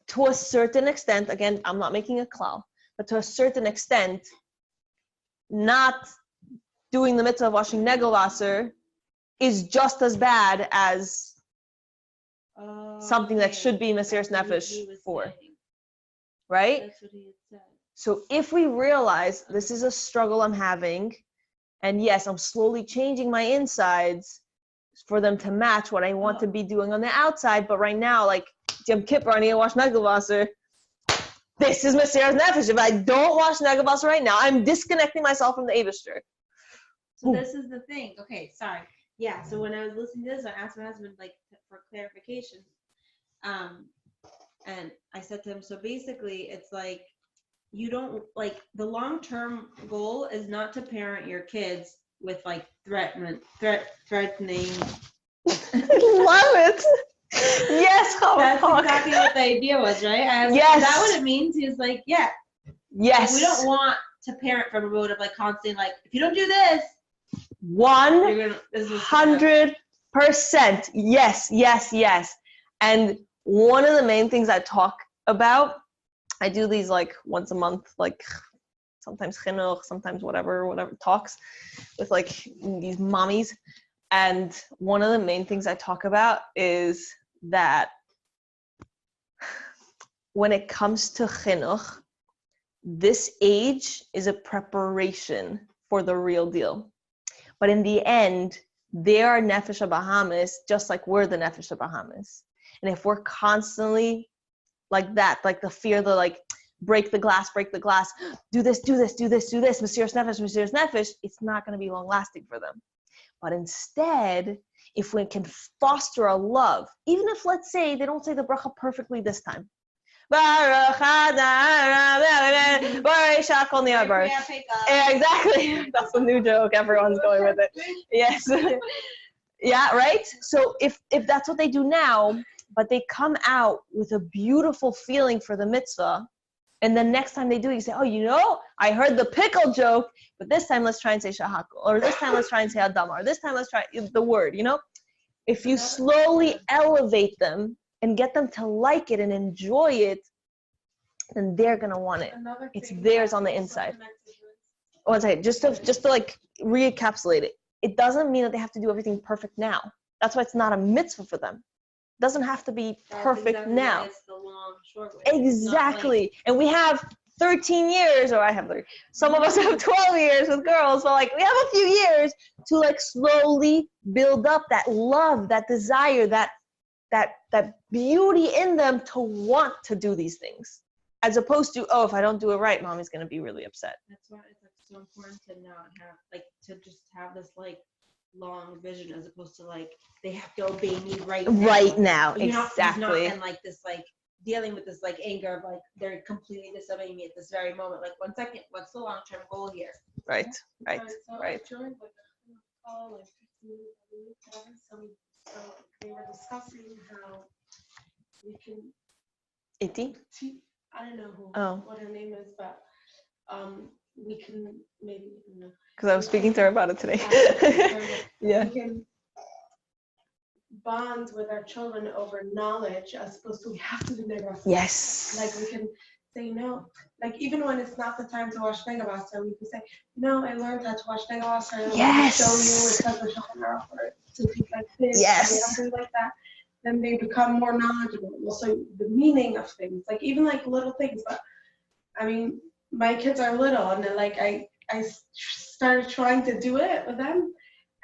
to a certain extent, again, I'm not making a klal, but to a certain extent, not doing the mitzvah of washing negelwasser is just as bad as something that should be Mesiras Nefesh for. Right? That's what he had said. So if we realize this is a struggle I'm having, and yes, I'm slowly changing my insides for them to match what I want to be doing on the outside, but right now, like, Yom Kippur, I need to wash negelwasser. This is Mesiras Nefesh. If I don't wash negelwasser right now, I'm disconnecting myself from the Eibishter. So this is the thing. Okay, sorry. Yeah, so when I was listening to this, I asked my husband, like, for clarification. And I said to him, so basically, it's like, you don't, like, the long-term goal is not to parent your kids with, like, threatening. Love it. Yes, that's exactly what the idea was, right? I was yes. Like, is that what it means? He was like, yeah. Yes. Like, we don't want to parent from a mode of, like, constantly, like, if you don't do this, 100%. Yes. And one of the main things I talk about, I do these like once a month, like sometimes chinuch, sometimes whatever talks with like these mommies. And one of the main things I talk about is that when it comes to chinuch, this age is a preparation for the real deal. But in the end, they are nefesh habahamis, just like we're the nefesh habahamis. And if we're constantly like that, like the fear, the like, break the glass, do this, Mesiras Nefesh, it's not going to be long lasting for them. But instead, if we can foster a love, even if, let's say, they don't say the bracha perfectly this time. Exactly. That's a new joke. Everyone's going with it. Yes. Yeah, right? So if that's what they do now, but they come out with a beautiful feeling for the mitzvah, and then next time they do it, you say, oh, I heard the pickle joke, but this time let's try and say shahakal, or this time let's try and say adama, or this time let's try the word, If you slowly elevate them and get them to like it and enjoy it, then they're going to want it. It's theirs on the inside. One second, just to like re-encapsulate it. It doesn't mean that they have to do everything perfect now. That's why it's not a mitzvah for them. It doesn't have to be perfect now. It's the long, short way. Exactly. And we have 13 years, or I have 30. Some of us have 12 years with girls, but like we have a few years to like slowly build up that love, that desire, that beauty in them to want to do these things. As opposed to, if I don't do it right, mommy's going to be really upset. That's why it's like so important to not have, like, to just have this like long vision, as opposed to like they have to obey me right now. Exactly. And like this, like dealing with this like anger of like they're completely disobeying me at this very moment. Like, 1 second, what's the long-term goal here? Right. So I joined like a call, like 15 minutes, so they were discussing how we can Iti? I don't know what her name is, but we can maybe, Because I was speaking to her about it today. Yeah. We can bond with our children over knowledge as opposed to we have to do nega. Yes. Like we can say no. Like even when it's not the time to watch nega, we can say, I learned how to watch nega. Yes. Show you it says the Shulchan Aruch, or to think like this. Yes. Something like that. Then they become more knowledgeable. Also, the meaning of things, like even like little things. But I mean, my kids are little, and then like I started trying to do it with them,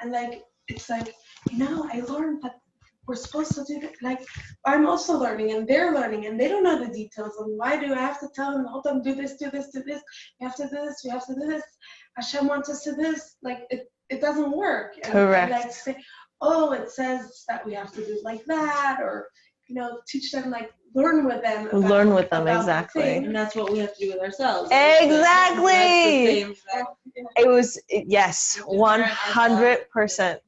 and like it's like I learned that we're supposed to do it. Like I'm also learning, and they're learning, and they don't know the details. And why do I have to tell them? Hold them, do this, do this, do this. We have to do this. We have to do this. Hashem wants us to do this. Like it doesn't work. Correct. And like say, it says that we have to do like that, or teach them, like learn with them. Exactly. And that's what we have to do with ourselves. Exactly. It was 100%.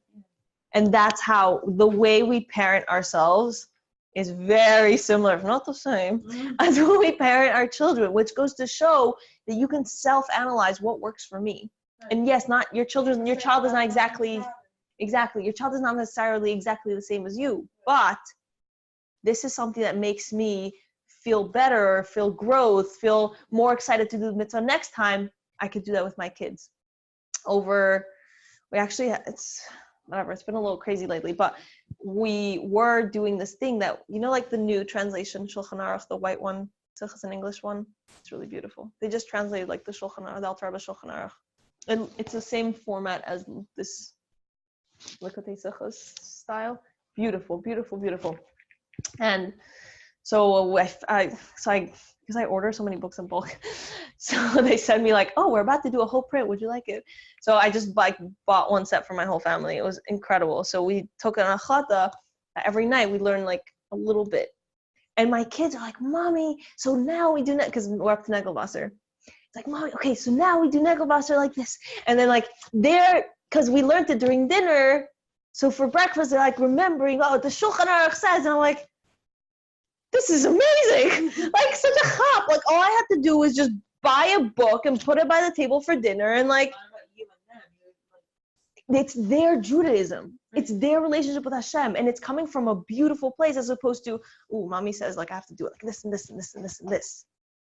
And that's how the way we parent ourselves is very similar, if not the same, as when we parent our children, which goes to show that you can self-analyze what works for me. And yes, not your child is not exactly, your child is not necessarily exactly the same as you, but this is something that makes me feel better, feel growth, feel more excited to do the mitzvah next time. I could do that with my kids. It's been a little crazy lately, but we were doing this thing that, like the new translation, Shulchan Aruch, the white one, it's an English one. It's really beautiful. They just translated like the Shulchan Aruch, the Alter Rebbe Shulchan Aruch. And it's the same format as this Likutei Sichos style. Beautiful, beautiful, beautiful. And so because I order so many books in bulk, so they send me like, we're about to do a whole print. Would you like it? So I just bought one set for my whole family. It was incredible. So we took an achata. Every night we learn like a little bit. And my kids are like, Mommy, so now we do that, because we're up to Negelwasser. It's like, Mommy, okay, so now we do Negelwasser like this. And then like because we learned it during dinner, so for breakfast they're like remembering, the Shulchan Aruch says, and I'm like, this is amazing. Like such a chop. Like all I had to do was just buy a book and put it by the table for dinner, and like it's their Judaism. It's their relationship with Hashem, and it's coming from a beautiful place, as opposed to, Mommy says like I have to do it like this and this and this and this and this,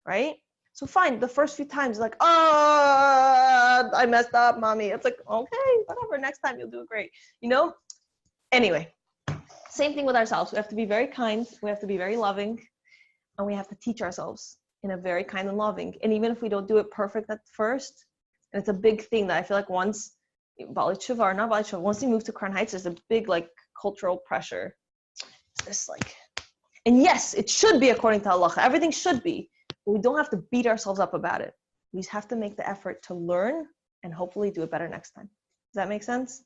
right? So fine, the first few times, like, oh, I messed up, mommy. It's like, okay, whatever, next time you'll do it great, you know? Anyway, same thing with ourselves. We have to be very kind, we have to be very loving, and we have to teach ourselves in a very kind and loving. And even if we don't do it perfect at first, and it's a big thing that I feel like once, once we move to Crown Heights, there's a big like cultural pressure. It's this like, and yes, it should be according to halacha. Everything should be. But we don't have to beat ourselves up about it. We just have to make the effort to learn and hopefully do it better next time. Does that make sense?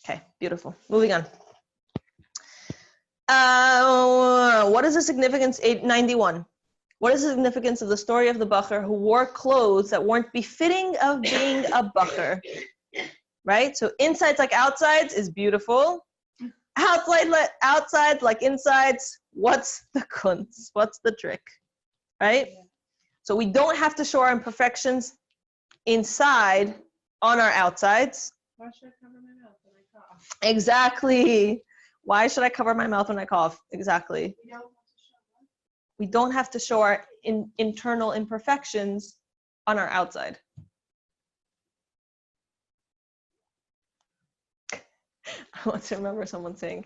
Okay, beautiful. Moving on. What is the significance, 891? What is the significance of the story of the bacher who wore clothes that weren't befitting of being a bacher? Right? So insides like outsides is beautiful. Outside like insides, what's the kunz? What's the trick? Right? So we don't have to show our imperfections inside on our outsides. Why should I cover my mouth when I cough? Exactly. Why should I cover my mouth when I cough? Exactly. We don't have to show our internal imperfections on our outside. I want to remember someone saying,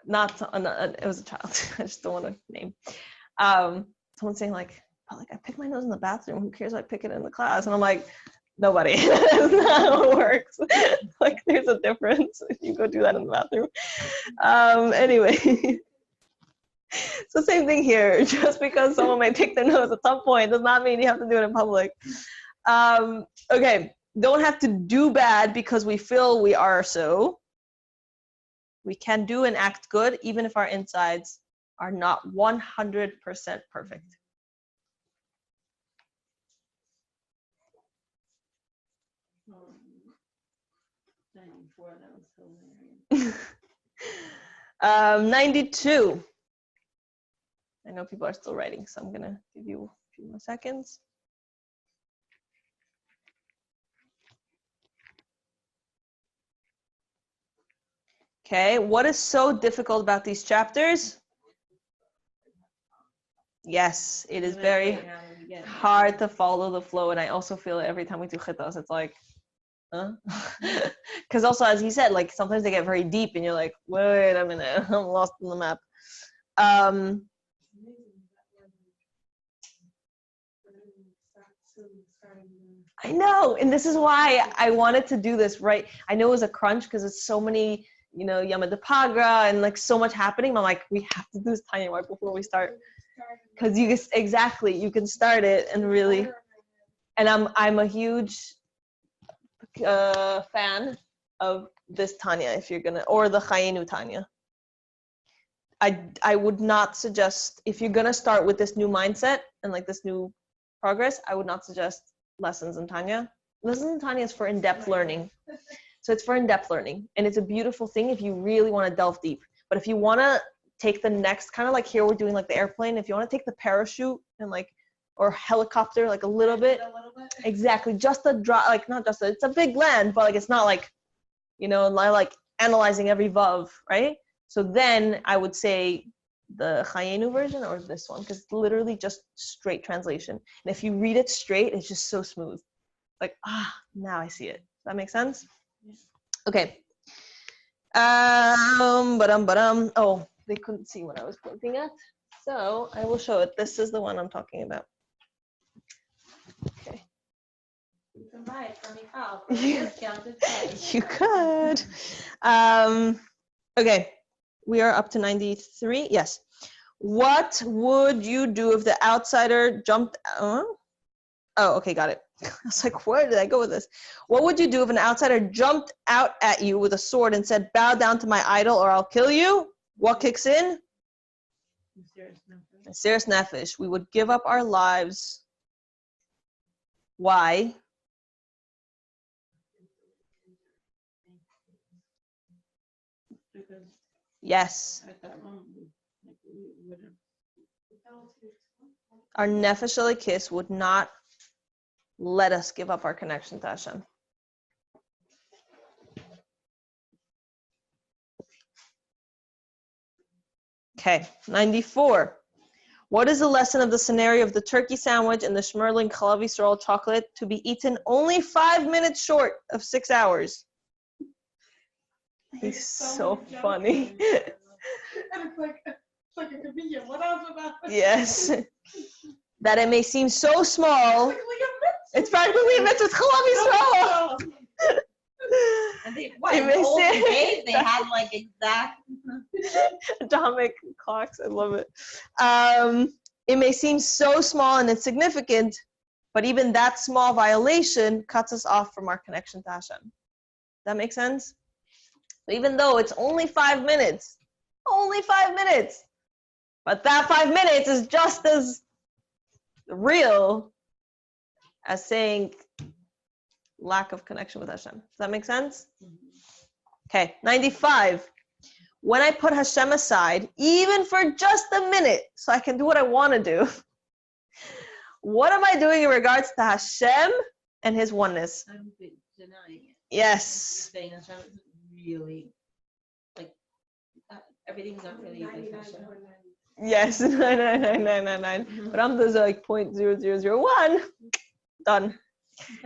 it was a child, I just don't want to name. Someone saying like, I pick my nose in the bathroom, who cares if I pick it in the class? And I'm like, nobody. That's not how it works. Like there's a difference if you go do that in the bathroom. Anyway. So same thing here. Just because someone may pick their nose at some point does not mean you have to do it in public. Okay, don't have to do bad because we feel we are so. We can do and act good even if our insides are not 100% perfect. Um, 94, that was hilarious. 92. I know people are still writing, so I'm gonna give you a few more seconds. Okay, what is so difficult about these chapters? Yes, it is very hard to follow the flow, and I also feel it every time we do Yechidus. It's like, huh? Because also, as he said, like sometimes they get very deep, and you're like, wait a minute, I'm lost in the map. I know, and this is why I wanted to do this, right? I know it was a crunch because it's so many, Yama de Pagra and like so much happening. I'm like, we have to do this Tanya right before we start, because you can start it and really. And I'm a huge fan of this Tanya, if you're gonna, or the Chayenu Tanya. I would not suggest, if you're gonna start with this new mindset and like this new progress, I would not suggest lessons in Tanya. Lessons in Tanya is for in-depth learning. So it's for in-depth learning. And it's a beautiful thing if you really want to delve deep. But if you want to take the next, kind of like here we're doing like the airplane, if you want to take the parachute and like, or helicopter, like a little bit. Exactly. Just a drop, like not just it's a big land, but like it's not like, like analyzing every vav, right? So then I would say the Chayenu version or this one, because it's literally just straight translation. And if you read it straight, it's just so smooth. Like, now I see it. Does that make sense? Okay. Oh, they couldn't see what I was pointing at. So I will show it. This is the one I'm talking about. Okay. You can buy it from Michal for a discounted price. You could. Okay. We are up to 93. Yes. What would you do if the outsider jumped? Oh, okay, got it. I was like, where did I go with this? What would you do if an outsider jumped out at you with a sword and said, bow down to my idol or I'll kill you? What kicks in? Serious nefesh. We would give up our lives. Why? Yes. Our nefesh elikis would not let us give up our connection to Hashem. Okay, 94. What is the lesson of the scenario of the turkey sandwich and the Schmerling Chalav Yisrael chocolate to be eaten only 5 minutes short of 6 hours? He's so funny. And it's like a convenient. What else about it? Yes. That it may seem so small. It's practically a mitzvah Chalav Yisrael. And they, what, in the olden days, they had like exact atomic clocks. I love it. It may seem so small and insignificant, but even that small violation cuts us off from our connection to Hashem. That make sense? So even though it's only 5 minutes, but that 5 minutes is just as real as saying lack of connection with Hashem. Does that make sense? Okay, 95. When I put Hashem aside, even for just a minute, so I can do what I want to do, what am I doing in regards to Hashem and His oneness? I'm denying it. Yes. Saying Hashem is really, like, everything's not really with Hashem. Yes, 99999. But I'm the like 0.0001. Done.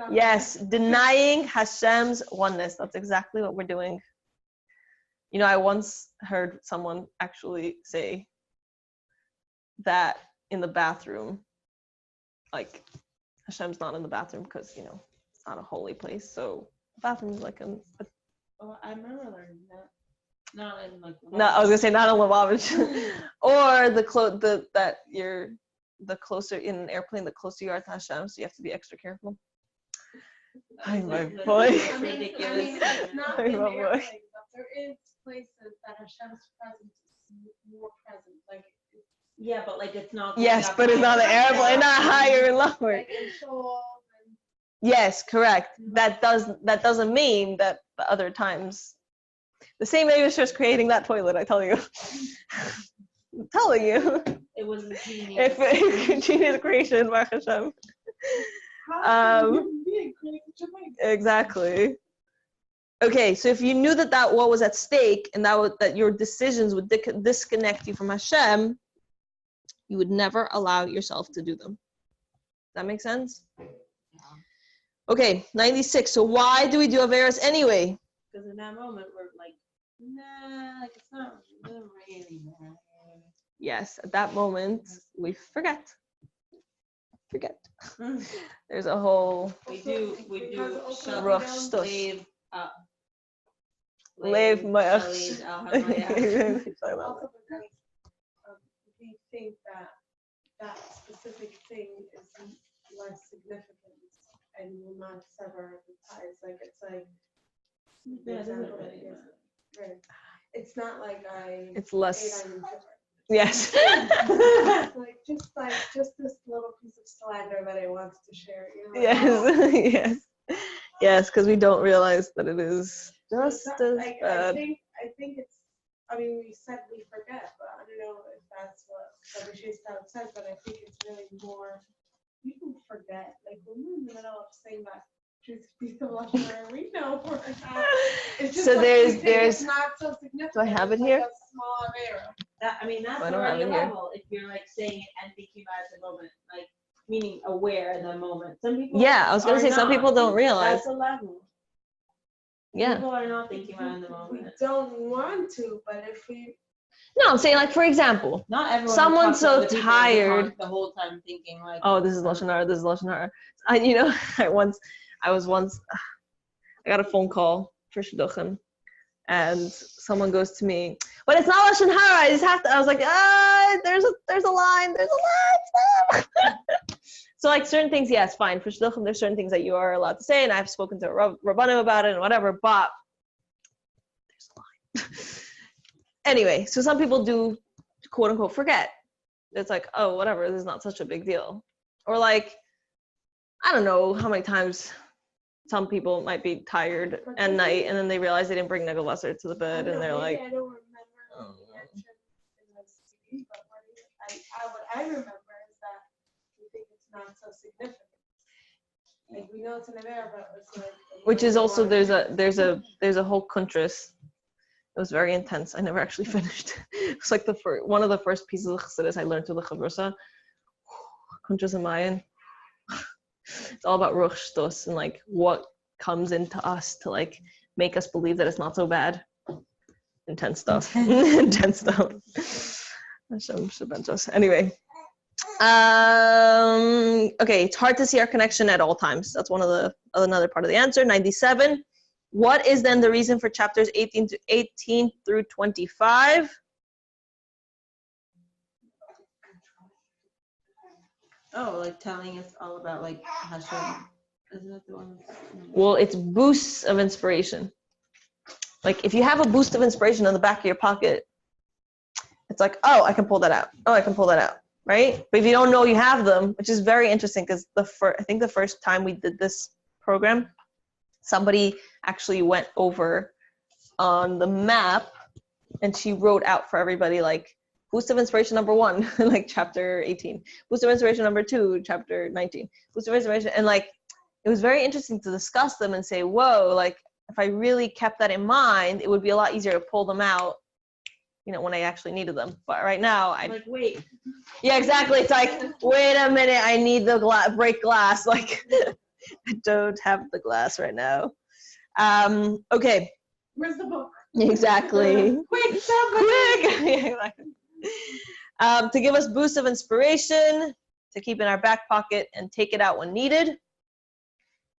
Yes, denying Hashem's oneness. That's exactly what we're doing. You know, I once heard someone actually say that in the bathroom, like Hashem's not in the bathroom because, you know, it's not a holy place. So the bathroom is like a Oh, I remember learning that. Not in like. no, I was gonna say not a Lubavitch. Or the closer in an airplane, the closer you are to Hashem, so you have to be extra careful. Hi, my boy. I mean, it's not in the airplanes, but there is places that Hashem's presence is more present. Like, Yeah, but like it's not. Yes, but it's not an airplane, not higher and lower. like in Seoul and Yes, correct. That doesn't mean that the other times. The same name is just creating that toilet, I tell you. I'm telling you. It was a genius. If genius creation, Baruch Hashem. Exactly. Okay, so if you knew that what was at stake and that your decisions would disconnect you from Hashem, you would never allow yourself to do them. Does that make sense? Yeah. Okay, 96. So why do we do Averos anyway? Because in that moment we're like, nah, like it's not really bad. Yes, at that moment we forget. There's a whole We do Rosh Shtos. Lev Ma'ach. also because we think that specific thing is less significant and will not sever the ties. Like it's like Yeah, it doesn't really matter. right. It's not like I It's ate less. onion sugar. Yes. It's like just this little piece of slander that I wanted to share. You know? Yes, because we don't realize that it is just as I bad. think it's. I mean, we said we forget, but I don't know if that's what Rabbi Shais Taub says. But I think it's really more. You can forget. Like when we're in the middle of saying that truth piece of lashon hara, we know we're not. It's just So like there's it's not so significant. Do I have it It's here? Like a small avera. That's I don't have already a it here. level. If you're like saying it and thinking about it at the moment, like meaning aware in the moment. Some people. Yeah, I was gonna are say some not. people don't realize. That's a level. Yeah. People are not thinking about it in the We moment. don't want to, but if we. No, I'm saying like for example, Not everyone. Someone's talks to so other people tired. the whole time thinking like. oh, this is lashon hara, this is lashon hara. I got a phone call for shidduchim, and someone goes to me, but it's not lashon hara. I just have to. I was like, there's a line. Stop. So like certain things, yes, fine. For shidduchim, there's certain things that you are allowed to say, and I've spoken to Rabbanim about it and whatever. But there's a line. Anyway, so some people do, quote unquote, forget. It's like, oh, whatever. This is not such a big deal. Or like, I don't know how many times some people might be tired at night and then they realize they didn't bring Nagel Lesser to the bed and they're like, I don't remember what you mentioned in the CD, but what I remember is that we think it's not so significant. Like we know it's an avera, but it's like. which is also there's a whole contrast It was very intense. I never actually finished. It's like one of the first pieces of Chassidus I learned through the Chavrusa. Kuntres and Mayan. It's all about Ruch Shtos and like what comes into us to like make us believe that it's not so bad. Intense stuff. Intense stuff. Anyway. Okay, it's hard to see our connection at all times. That's another part of the answer. 97. What is then the reason for chapters 18 through 25? Oh, like telling us all about like Hashem. Isn't that the one? Well, it's boosts of inspiration. Like if you have a boost of inspiration in the back of your pocket, it's like, oh, I can pull that out. Oh, I can pull that out, right? But if you don't know you have them, which is very interesting because I think the first time we did this program, somebody actually went over on the map and she wrote out for everybody like boost of inspiration number 1, like chapter 18. Boost of inspiration number 2, chapter 19. Boost of inspiration, and like it was very interesting to discuss them and say, whoa, like if I really kept that in mind, it would be a lot easier to pull them out, when I actually needed them. But right now, wait. Yeah, exactly. It's like, wait a minute, I need the break glass. Like, I don't have the glass right now. Okay. Where's the book? Exactly. Quick, somebody! Quick! Yeah, exactly. To give us boost of inspiration, to keep in our back pocket and take it out when needed.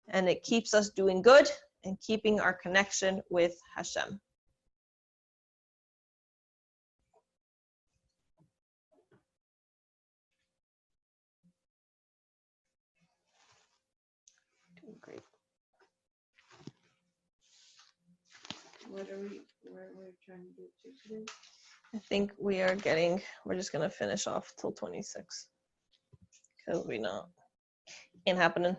And it keeps us doing good and keeping our connection with Hashem. Doing great. What are we're trying to do today? I think we're just going to finish off till 26. Because ain't happening.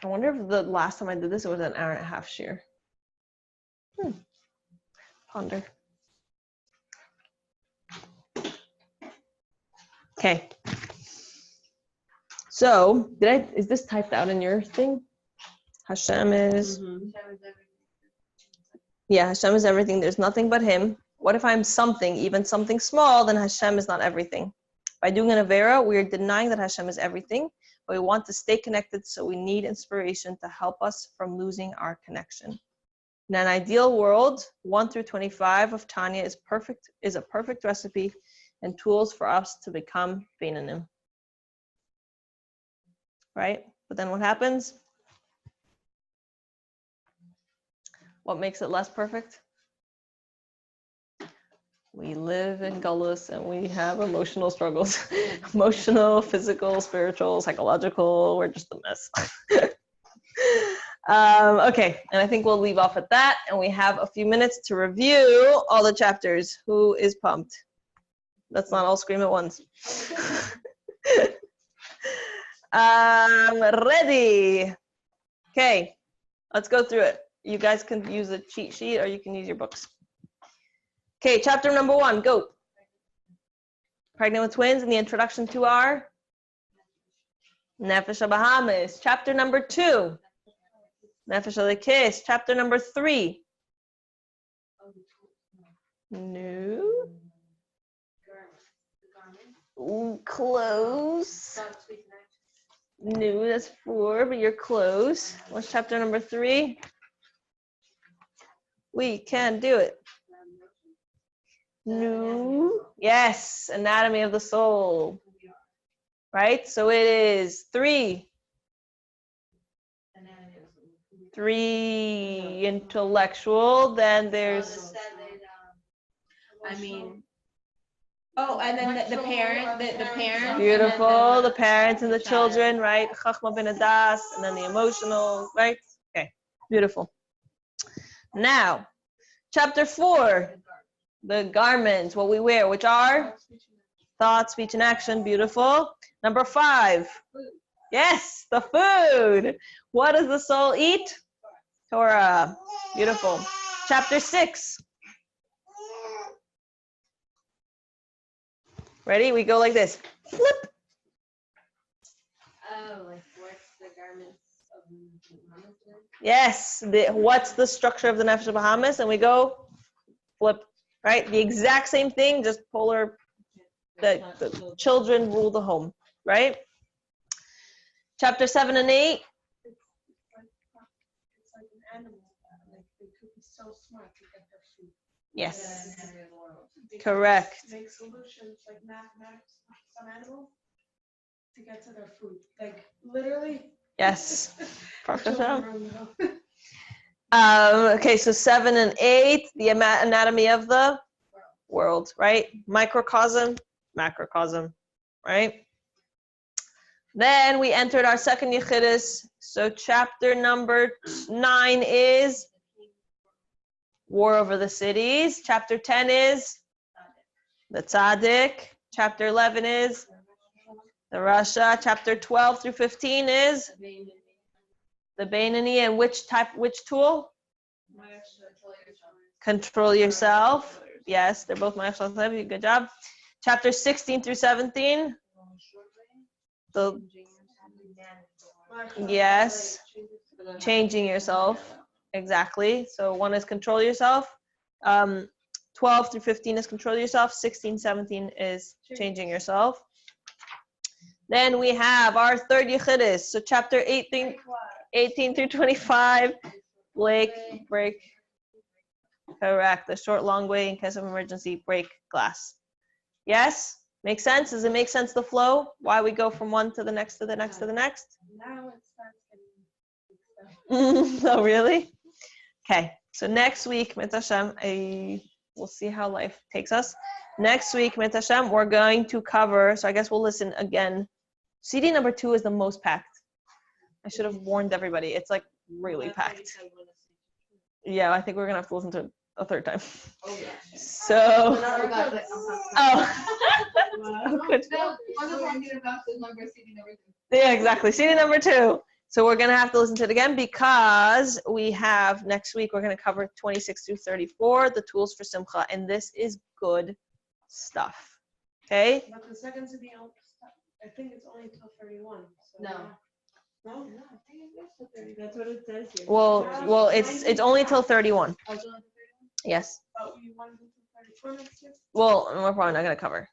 I wonder if the last time I did this, it was an hour and a half shear. Ponder. Okay. So, is this typed out in your thing? Hashem is... Mm-hmm. Yeah, Hashem is everything. There's nothing but Him. What if I'm something, even something small, then Hashem is not everything. By doing an Avera, we are denying that Hashem is everything, but we want to stay connected, so we need inspiration to help us from losing our connection. In an ideal world, 1 through 25 of Tanya is a perfect recipe and tools for us to become Beinanim. Right? But then what happens? What makes it less perfect? We live in Gullus and we have emotional struggles. Emotional, physical, spiritual, psychological. We're just a mess. Okay, and I think we'll leave off at that. And we have a few minutes to review all the chapters. Who is pumped? Let's not all scream at once. Ready. Okay, let's go through it. You guys can use a cheat sheet or you can use your books. Okay, chapter number 1, go. Pregnant with twins, and the introduction to our Nefesh HaBahamis. Chapter number 2, Nefesh HaLekis. Chapter number 3. No. Ooh, close. No, that's 4, but you're close. What's chapter number 3? We can do it. No. Yes, anatomy of the soul. Right? So it is 3. 3 intellectual. Then there's... Oh, and then the parent, the parents. Beautiful. The parents and the children, right? Chachma ben Adas, and then the emotional, right? Okay. Beautiful. Now, chapter 4. The garments, what we wear, which are thought, speech, and action. Beautiful. Number 5. Yes, the food. What does the soul eat? Torah. Beautiful. Chapter 6. Ready? We go like this. Flip. Oh, like what's the garments of Yes. What's the structure of the Nefesh Bahamis? And we go flip, right? The exact same thing, just polar. The children rule the home, right? Chapter 7 and 8. It's like an animal. Like they could be so smart to get their food. Yes. They Correct. Make solutions like mathematics, some animals, to get to their food. Like literally. Yes. Children rule the home. Okay, so 7 and 8, the anatomy of the world, right? Microcosm, macrocosm, right? Then we entered our second Yechidus. So chapter number 9 is War over the Cities. Chapter 10 is the Tzaddik. Chapter 11 is the Rasha. Chapter 12 through 15 is the Beinani. And which tool? Control yourself. Yes, they're both Ma'ashal. Good job. Chapter 16 through 17. Yes. Changing yourself. Exactly. So one is control yourself. 12 through 15 is control yourself. 16, 17 is changing yourself. Then we have our third Yechidus. So chapter 18 through 25. Break. Correct. The short, long way in case of emergency, break glass. Yes? Makes sense? Does it make sense, the flow? Why we go from one to the next to the next to the next? Now it starts getting stuff. Oh, really? Okay. So next week, Mit Hashem, we'll see how life takes us. Next week, Mit Hashem, we're going to cover, so I guess we'll listen again. CD number 2 is the most packed. I should have warned everybody. It's like really packed. Yeah, I think we're going to have to listen to it a third time. Oh, yeah. So, yeah, exactly. CD number 2. So we're going to have to listen to it again because we have next week, we're going to cover 26 through 34, the tools for Simcha. And this is good stuff. Okay? But the second to the I think it's only till 31. So No. No, I think it's till 31. That's what it says here. Well, it's only till 31. Yes. Oh, you want to do till 34 next year? Well, we're probably not going to cover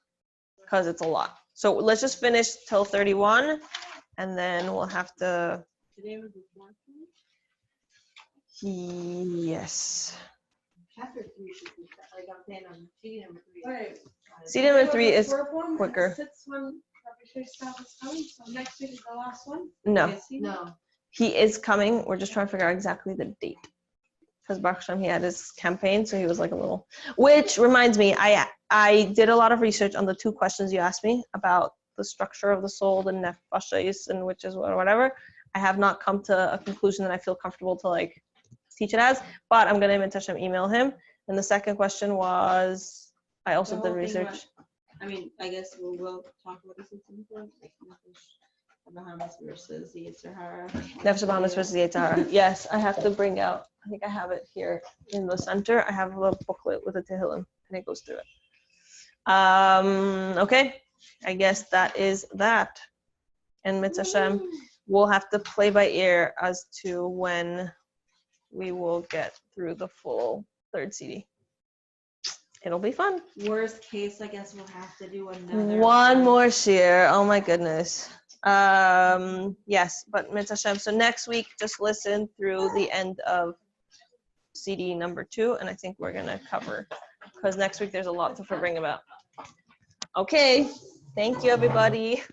because it's a lot. So let's just finish till 31, and then we'll have to. Today was the 4th. Yes. Chapter 3 should be like I'm saying on CD number 3. Right. CD number 3 is Fourth one, quicker. The sixth one, Rabbi Shais Taub is coming. So next week is the last one. No, No. he is coming. We're just trying to figure out exactly the date. Because Baruch Hashem, he had his campaign, so he was like a little. Which reminds me, I did a lot of research on the 2 questions you asked me about the structure of the soul, the nefashis, and which is whatever. I have not come to a conclusion that I feel comfortable to like teach it as, but I'm gonna Mit Hashem email him. And the second question was, I also did research. I guess we'll talk about this at some point. Like Bahamas versus the Sahara. Nefesh Bahamis versus the Yetzer Hara. Yes, I have to bring out. I think I have it here in the center. I have a booklet with a Tehillim, and it goes through it. Okay, I guess that is that. And Mit Hashem, we'll have to play by ear as to when we will get through the full 3rd CD. It'll be fun. Worst case, I guess we'll have to do another. One more share. Oh my goodness. Yes, but Mit Hashem. So next week, just listen through the end of CD number 2, and I think we're gonna cover because next week there's a lot to bring about. Okay, thank you everybody.